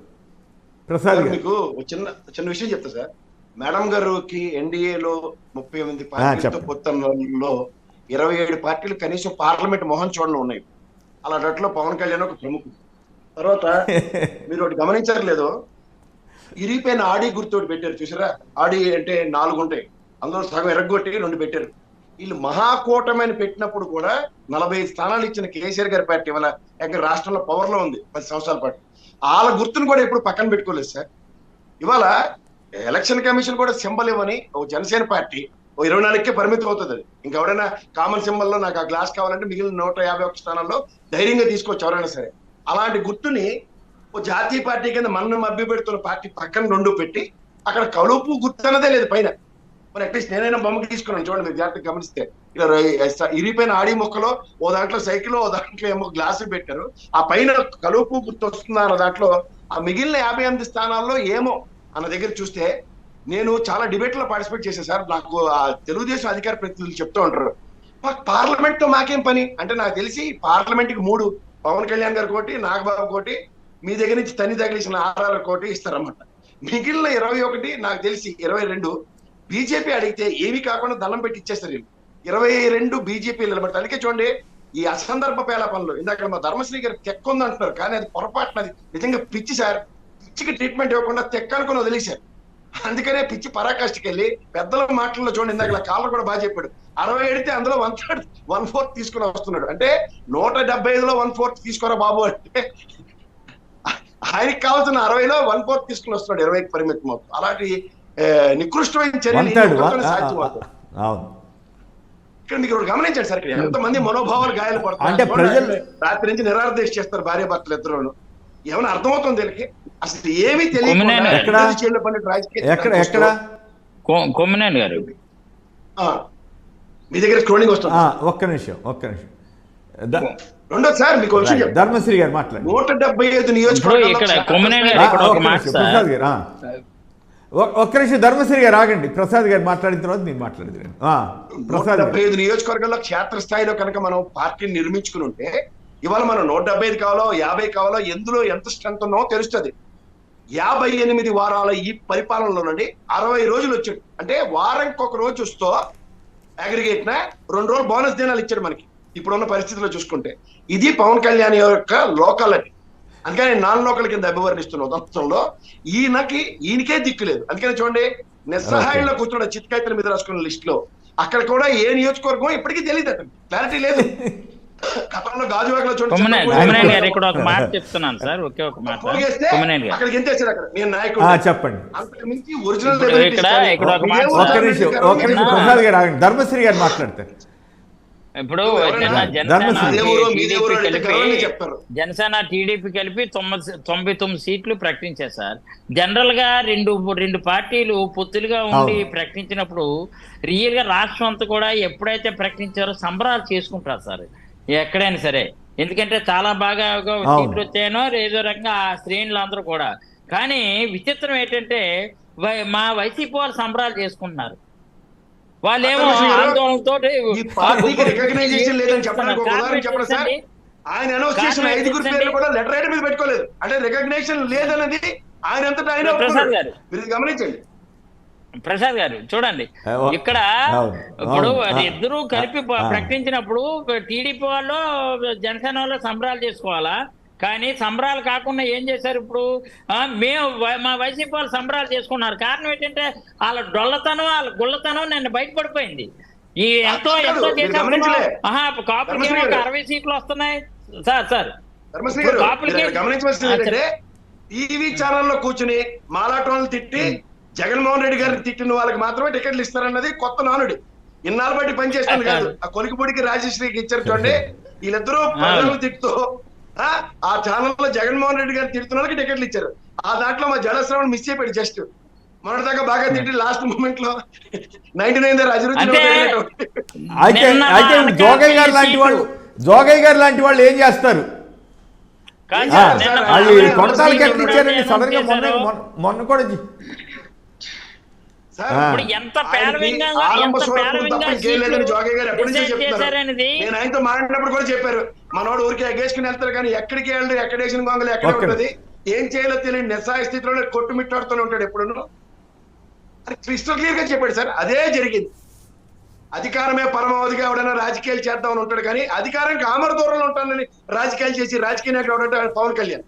ప్రసాద్ గారు, మీకు చిన్న విషయం చెప్తా సార్. మేడం గారికి ఎన్డీఏలో 38 పార్టీలతో పొత్తులో 27 పార్టీలు కనీసం పార్లమెంట్ మోహన్ చూడడం ఉన్నాయి. అలాంటిలో పవన్ కళ్యాణ్ ఒక ప్రముఖుడు. తర్వాత మీరు ఒకటి గమనించారు లేదో, ఇరిగిపోయిన ఆడి గుర్తు పెట్టారు చూసారా? ఆడి అంటే 4 ఉంటాయి, అందులో సగం ఎరగొట్టి 2 పెట్టారు. వీళ్ళు మహాకూటమిని పెట్టినప్పుడు కూడా 45 స్థానాలు ఇచ్చిన కేసీఆర్ గారి పార్టీ ఇవాళ రాష్ట్రంలో పవర్ లో ఉంది 10 సంవత్సరాల పాటు. వాళ్ళ గుర్తును కూడా ఎప్పుడు పక్కన పెట్టుకోలేదు సార్. ఇవాళ ఎలక్షన్ కమిషన్ కూడా సింబల్ ఇవ్వని ఒక జనసేన పార్టీ 24కే పరిమితం అవుతుంది. అది ఇంకెవరైనా కామన్ సింబల్లో నాకు ఆ గ్లాస్ కావాలంటే మిగిలిన 151 స్థానాల్లో ధైర్యంగా తీసుకోవచ్చు ఎవరైనా సరే. అలాంటి గుర్తుని ఓ జాతీయ పార్టీ కింద మనం మభ్య పెడుతున్న పార్టీ పక్కన 2 పెట్టి అక్కడ కలుపు గుర్తు అన్నదే లేదు పైన. మరి అట్లీస్ట్ నేనైనా బొమ్మకి తీసుకున్నాను చూడండి, మీరు జాగ్రత్తగా గమనిస్తే. ఇలా ఇరిగిపోయిన ఆడి మొక్కలో ఓ దాంట్లో సైకిల్, ఓ దాంట్లో ఏమో గ్లాసులు పెట్టారు. ఆ పైన కలుపు గుర్తు వస్తుందా అన్న దాంట్లో ఆ మిగిలిన 58 స్థానాల్లో ఏమో అన్న దగ్గర చూస్తే, నేను చాలా డిబేట్ లో పార్టిసిపేట్ చేశాను సార్. నాకు ఆ తెలుగుదేశం అధికార ప్రతినిధులు చెప్తూ ఉంటారు, పార్లమెంట్ తో మాకేం పని అంటే, నాకు తెలిసి పార్లమెంట్ కి 3 పవన్ కళ్యాణ్ గారి కోటి, నాగబాబు కోటి, మీ దగ్గర నుంచి తన్ని తగిలిసిన ఆర్ఆర్ కోటి ఇస్తారన్నమాట. మిగిలిన 21 నాకు తెలిసి 22 బీజేపీ అడిగితే ఏమి కాకుండా దండం పెట్టి ఇచ్చేస్తారు. 22 బీజేపీ నిలబడతారు. అందుకే చూడండి ఈ అసందర్భ పేలాపనలు. ఇందాక మా ధర్మశ్రీ గారు తెక్క ఉంది అంటున్నారు, కానీ అది పొరపాటున అది నిజంగా పిచ్చి సార్. పిచ్చికి ట్రీట్మెంట్ ఇవ్వకుండా తెక్క అనుకుని వదిలేశారు. అందుకనే పిచ్చి పరాకాష్ఠకి వెళ్ళి పెద్దల మాటల్లో చూడండి, ఇందాక కాలర్ కూడా బాగా చెప్పాడు, 60 ఎడితే అందులో 1/4 తీసుకుని వస్తున్నాడు. అంటే 175లో 1/4 తీసుకోరా బాబు అంటే, ఆయనకి కావాల్సిన 60లో 1/4 తీసుకుని వస్తున్నాడు 20కి పరిమితం అవుతుంది. అలాంటి నికృష్టమైన చర్యలు ఇక్కడ మీకు గమనించండి సార్. ఇక్కడ ఎంతమంది మనోభావాలు గాయాలు పడుతుంది. రాత్రి నుంచి నిరాదీక్ష చేస్తారు భార్య భర్తలు ఇద్దరు. ఏమైనా అర్థమవుతుంది వీళ్ళకి? అసలు ఏమీ తెలియదు. మీ దగ్గర స్క్రోలింగ్ వస్తుంది. ఒక్క నిమిషం. రెండోది సార్ మీకు విషయం చెప్తాను. ధర్మశ్రీ గారు మాట్లాడండి. 175 నియోజకవర్గాలు. ఒక్క నిమిషం ధర్మశ్రీ గారు ఆగండి. ప్రసాద్ గారు మాట్లాడిన తర్వాత మీరు మాట్లాడేది. 175 నియోజకవర్గాల్లో క్షేత్రస్థాయిలో కనుక మనం పార్టీని నిర్మించుకుని ఉంటే ఇవాళ మనం 175 కావాలో 50 కావాలో ఎందులో ఎంత స్ట్రెంత్ ఉన్నో తెలుస్తుంది. 58 వారాల ఈ పరిపాలనలో నుండి 60 రోజులు వచ్చాడు. అంటే వారంకి ఒక రోజు వస్తూ అగ్రిగేట్ 2 రోజులు బోనస్ దినాలు ఇచ్చాడు మనకి ఇప్పుడున్న పరిస్థితిలో చూసుకుంటే. ఇది పవన్ కళ్యాణ్ యొక్క లోకల్ అని. అందుకని నాన్ లోకల్ కింద అభివర్ణిస్తున్న ఉదంతంలో ఈయనకే దిక్కు లేదు. అందుకని చూడండి నిస్సహాయంలో కూర్చున్న చిత్కాయితల మీద రాసుకున్న లిస్ట్ లో అక్కడ కూడా ఏ నియోజకవర్గం ఇప్పటికీ తెలియదు, అతను క్లారిటీ లేదు. గతంలో గాజువాకలో చూడండి అక్కడికి ఎంతేసారు, అక్కడ నేను నాయకుడు చెప్పండి. అంతకు మించి ఒరిజినల్ ప్రసాద్ గారు ఆగండి. ధర్మశ్రీ గారు మాట్లాడతారు. ఇప్పుడు జనసేన టీడీపీ కలిపి 99 సీట్లు ప్రకటించారు సార్. జనరల్ గా రెండు పార్టీలు పొత్తులుగా ఉండి ప్రకటించినప్పుడు రియల్ గా రాష్ట్రం అంతా కూడా ఎప్పుడైతే ప్రకటించారో సంబరాలు చేసుకుంటారు సార్ ఎక్కడైనా సరే. ఎందుకంటే చాలా బాగా సీట్లు వచ్చాయనో ఏదో రకంగా ఆ శ్రేణులు అందరూ కూడా. కానీ విచిత్రం ఏంటంటే మా వైసీపీ వాళ్ళు సంబరాలు చేసుకుంటున్నారు. వాళ్ళేమో ఆందోళనతో ఆయన అనౌన్స్ చేసిన 5 పేర్లు కూడా లెటర్ రైట్ మీద పెట్టుకోలేదు. అంటే రికగ్నేషన్ లేదన్నది ఆయన అంతటా ఆయన గమనించండి. ప్రసాద్ గారు చూడండి, ఇక్కడ ఇప్పుడు ఇద్దరు కలిపి ప్రకటించినప్పుడు టీడీపీ వాళ్ళు జనసేన వాళ్ళు సంబరాలు చేసుకోవాలా? కానీ సంబరాలు కాకుండా ఏం చేశారు ఇప్పుడు? మేము మా వైసీపీ వాళ్ళు సంబరాలు చేసుకున్నారు. కారణం ఏంటంటే వాళ్ళ డొల్లతనం వాళ్ళ గుళ్ళతనం నన్ను బయటపడిపోయింది. ఈ ఎంతో కాపులకి 60 సీట్లు వస్తున్నాయి సార్. గమనించవలసింది టీవీ ఛానల్లో కూర్చుని మాలాటోళ్ళు తిట్టి జగన్మోహన్ రెడ్డి గారిని తిట్టిన వాళ్ళకి మాత్రమే టికెట్లు ఇస్తారన్నది కొత్త నానుడి. ఇన్నాళ్ళు బట్టి పనిచేస్తుంది కాదు. ఆ కొలికిపూడికి రాజశ్రీకి ఇచ్చారు చూడండి. వీళ్ళిద్దరూ ప్రజలను తిట్టుతూ ఆ ఛానల్లో జగన్మోహన్ రెడ్డి గారిని తిడుతున్న వాళ్ళకి టికెట్లు ఇచ్చారు. ఆ దాంట్లో మా జలశ్రవణ్ మిస్ అయిపోయాడు. జస్ట్ మొన్నటిదాకా బాగా తిట్టి లాస్ట్ మూమెంట్ లో 99 అయితే జోగయ్య గారు లాంటి వాళ్ళు ఏం చేస్తారు? కాదు ఆ, సార్, నిన్న అది పార్లమెంట్ కొనసాగకి ఎట్లా మీటింగ్ ఇచ్చారండి సడన్ గా చేశారు. మొన్న కూడా సార్, ఆ. ఇప్పుడు ఎంత పేలవంగా ఆరంభ ఎంత స్వరూపం పేలవంగా తప్ప ఇంకేం లేదని జోగయ్య గారు ఎప్పటి నుంచో డిసైడ్ చెప్తున్నారు. చేశారనేది నేను ఆయనతో మాట్లాడినప్పుడు కూడా చెప్పారు, మనోడు ఊరికి ఎగేసుకుని వెళ్తారు కానీ ఎక్కడికి వెళ్ళడు, ఎక్కడ వేసిన గొంగలు ఎక్కడ ఓకే. ఉంటది, ఏం చేయాలో తెలియని నిస్సహాయ స్థితిలో కొట్టుమిట్టాడుతూనే ఉంటాడు ఎప్పుడు. అది క్రిస్టల్ క్లియర్ గా చెప్పాడు సార్. అదే జరిగింది. అధికారమే పరమావధిగా ఎవడైనా రాజకీయాలు చేద్దామని ఉంటాడు కానీ అధికారానికి ఆమర దూరంలో ఉంటానని రాజకీయాలు చేసి రాజకీయ నాయకుడు ఎవడంటే ఆయన పవన్ కళ్యాణ్.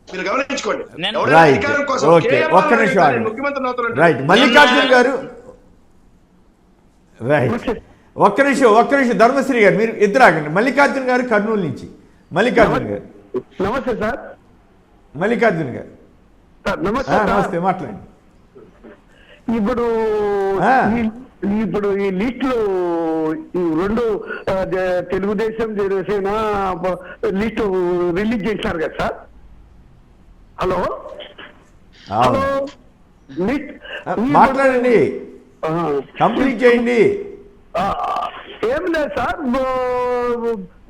మీరు గమనించుకోండి, ఎవరైనా రైట్ అధికారం కోసం ఓకే కేవలం ఒక్క నిమిషం ఆగండి. ముఖ్యమంత్రి అవుతాడు. రైట్ మల్లికార్జున్ గారు రైట్ ఒక్క నిమిషం ధర్మశ్రీ గారు మీరు ఇద్దరు ఆగండి. మల్లికార్జున్ గారు కర్నూలు నుంచి. మల్లికార్జున్ గారు నమస్తే సార్. మల్లికార్జున్ గారు సార్ నమస్తే సార్. నమస్తే మాట్లాడండి. ఇప్పుడు ఆ. ఈ లిస్ట్ లో ఈ రెండు తెలుగుదేశం జనసేన లిస్ట్ రిలీజ్ చేశారు కదా సార్. హలో హలో లిస్ట్ మాట్లాడండి, కంప్లీట్ చేయండి. ఏం లేదు సార్,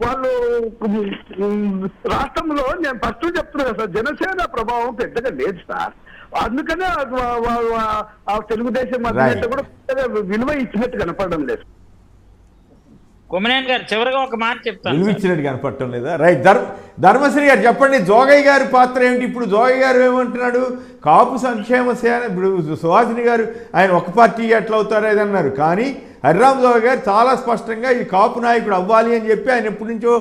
వాళ్ళు రాష్ట్రంలో నేను ఫస్ట్ చెప్తున్నా కదా సార్, జనసేన ప్రభావం పెద్దగా లేదు సార్. అందుకనే ఆ తెలుగుదేశం అధినేత కూడా పెద్దగా విలువ ఇచ్చినట్టు కనపడడం లేదు. కొమ్మనేని గారు చివరిగా ఒక మాట చెప్తాను సార్. విలువిచ్చినట్టు కనపడటం లేదా? రైట్ ధర్మశ్రీ గారు చెప్పండి, జోగయ్య గారి పాత్ర ఏమిటి? ఇప్పుడు జోగయ్య గారు ఏమంటున్నాడు, కాపు సంక్షేమ సేన, ఇప్పుడు సుహాసిని గారు ఆయన ఒక పార్టీ ఎట్లా అవుతారో అది అన్నారు, కానీ హరిరామ్ జోగయ్య గారు చాలా స్పష్టంగా ఈ కాపు నాయకుడు అవ్వాలి అని చెప్పి ఆయన ఎప్పటి నుంచో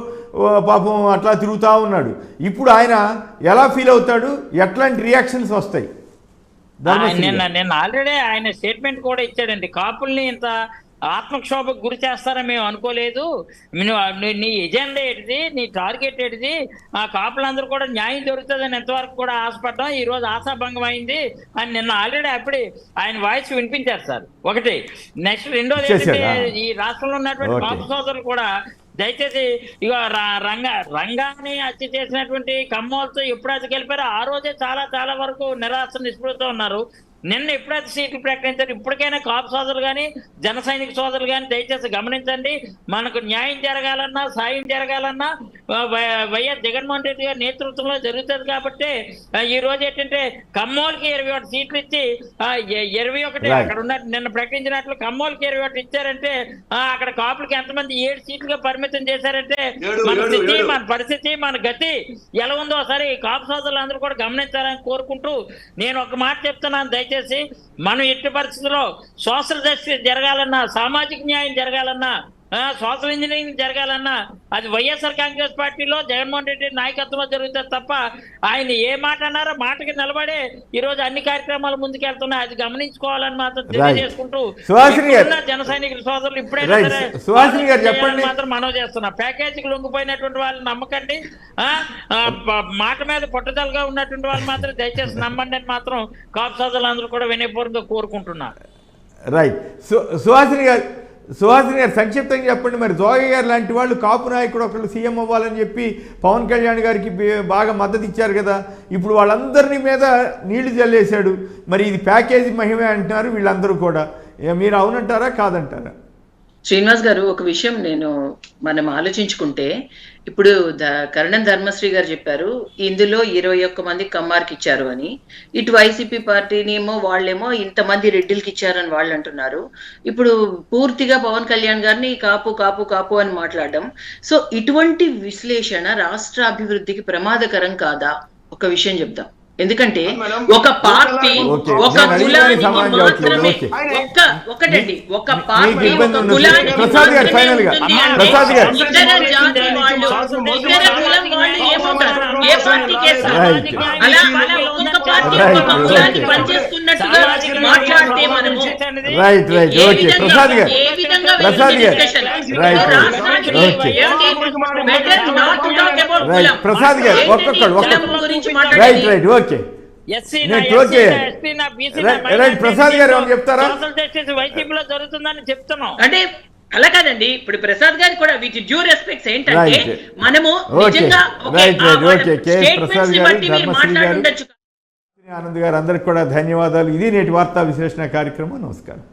పాపం అట్లా తిరుగుతూ ఉన్నాడు. ఇప్పుడు ఆయన ఎలా ఫీల్ అవుతాడు, ఎట్లాంటి రియాక్షన్స్ వస్తాయి? నిన్న ఆల్రెడీ ఆయన స్టేట్మెంట్ కూడా ఇచ్చాడండి, కాపుల్ని ఇంత ఆత్మక్షోభకు గురి చేస్తారని మేము అనుకోలేదు, నీ ఎజెండా ఏంటిది, నీ టార్గెట్ ఏంటిది, ఆ కాపులందరూ కూడా న్యాయం దొరుకుతుందని ఎంతవరకు కూడా ఆశపడ్డాం, ఈ రోజు ఆశాభంగం అయింది అని నిన్న ఆల్రెడీ అప్పుడే ఆయన వాయిస్ వినిపించారు సార్. ఒకటి. నెక్స్ట్ రెండోది ఏంటంటే, ఈ రాష్ట్రంలో ఉన్నటువంటి కాపు సోదరులు కూడా దయచేసి ఇక రంగాన్ని హత్య చేసినటువంటి కమ్మోలతో ఎప్పుడైతే గెలిపారో ఆ రోజే చాలా వరకు నిరాశ నిస్పృహతో ఉన్నారు. నిన్న ఎప్పుడైతే సీట్లు ప్రకటించారు, ఇప్పటికైనా కాపు సోదరులు కానీ జన సైనిక సోదరులు కానీ దయచేసి గమనించండి, మనకు న్యాయం జరగాలన్నా సాయం జరగాలన్నా వైఎస్ జగన్మోహన్ రెడ్డి గారి నేతృత్వంలో జరుగుతుంది. కాబట్టి ఈ రోజు ఏంటంటే కమ్మోలకి 21 సీట్లు ఇచ్చి 21 అక్కడ ఉన్న నిన్న ప్రకటించినట్లు కమ్మోలకి 21 ఇచ్చారంటే అక్కడ కాపులకి ఎంతమంది 7 సీట్లుగా పరిమితం చేశారంటే మన స్థితి, మన పరిస్థితి, మన గతి ఎలా ఉందో ఒకసారి కాపు సోదరులు అందరూ కూడా గమనించాలని కోరుకుంటూ నేను ఒక మాట చెప్తున్నాను, దయచేసి మనం ఎట్టి పరిస్థితుల్లో సోషల్ జస్టిస్ జరగాలన్నా, సామాజిక న్యాయం జరగాలన్నా, సోషల్ ఇంజనీరింగ్ జరగాలన్నా అది వైఎస్ఆర్ కాంగ్రెస్ పార్టీలో జగన్మోహన్ రెడ్డి నాయకత్వంలో జరుగుతుంది తప్ప ఆయన ఏ మాట అన్నారో మాటకి నిలబడే ఈ రోజు అన్ని కార్యక్రమాలు ముందుకెళ్తున్నాయి. అది గమనించుకోవాలని మాత్రం తెలియజేసుకుంటూ జన సైనికుల సోదరులు ఇప్పుడైనా సరే మాత్రం మనం చేస్తున్నాం. ప్యాకేజీకి లొంగిపోయినటువంటి వాళ్ళు నమ్మకండి, మాట మీద పట్టుదలగా ఉన్నటువంటి వాళ్ళు మాత్రం దయచేసి నమ్మండి అని మాత్రం కాపు సోదరులు అందరూ కూడా వినయపూర్వకంగా కోరుకుంటున్నారు. రైట్. సుహాసిని గారు సంక్షిప్తంగా చెప్పండి, మరి జోగయ్య గారు లాంటి వాళ్ళు కాపు నాయకుడు ఒకళ్ళు సీఎం అవ్వాలని చెప్పి పవన్ కళ్యాణ్ గారికి బాగా మద్దతు ఇచ్చారు కదా, ఇప్పుడు వాళ్ళందరినీ మీద నీళ్లు చల్లేశాడు. మరి ఇది ప్యాకేజీ మహిమే అంటున్నారు వీళ్ళందరూ కూడా, మీరు అవునంటారా కాదంటారా? శ్రీనివాస్ గారు, ఒక విషయం మనం ఆలోచించుకుంటే, ఇప్పుడు కరణం ధర్మశ్రీ గారు చెప్పారు ఇందులో 21 మంది కమ్మార్కి ఇచ్చారు అని, ఇటు వైసీపీ పార్టీనేమో వాళ్ళేమో ఇంతమంది రెడ్డిలకి ఇచ్చారని వాళ్ళు అంటున్నారు. ఇప్పుడు పూర్తిగా పవన్ కళ్యాణ్ గారిని కాపు కాపు కాపు అని మాట్లాడడం, సో ఇటువంటి విశ్లేషణ రాష్ట్ర అభివృద్ధికి ప్రమాదకరం కాదా? ఒక విషయం చెప్దాం, ఎందుకంటే ఒక పార్టీ ఒక కులానికి మాత్రమే ఒకటండి, ఒక పార్టీ ఒక కులానికి ఇతర జాతి వాళ్ళు ఇతర కులం వాళ్ళు ఏమవుతారు, ఏ పార్టీకి వేస్తారు? అలా ఒక్కొక్క పార్టీ ఒక్కొక్క కులాన్ని పనిచేస్తున్నట్టుగా మాట్లాడితే మనము ఏ విధంగా ప్రసాద్ గారు గురించి మాట్లాడాలి. ప్రసాద్ గారు చెప్తారా? వైసీపీలో జరుగుతుందని చెప్తున్నాం అంటే అలా కాదండి. ఇప్పుడు ప్రసాద్ గారు కూడా విత్ డ్యూ రెస్పెక్ట్స్ ఏంటంటే మనము నిజంగా ఆనంద్ గారు అందరికి కూడా ధన్యవాదాలు. ఇది నేటి వార్తా విశ్లేషణ కార్యక్రమం. నమస్కారం.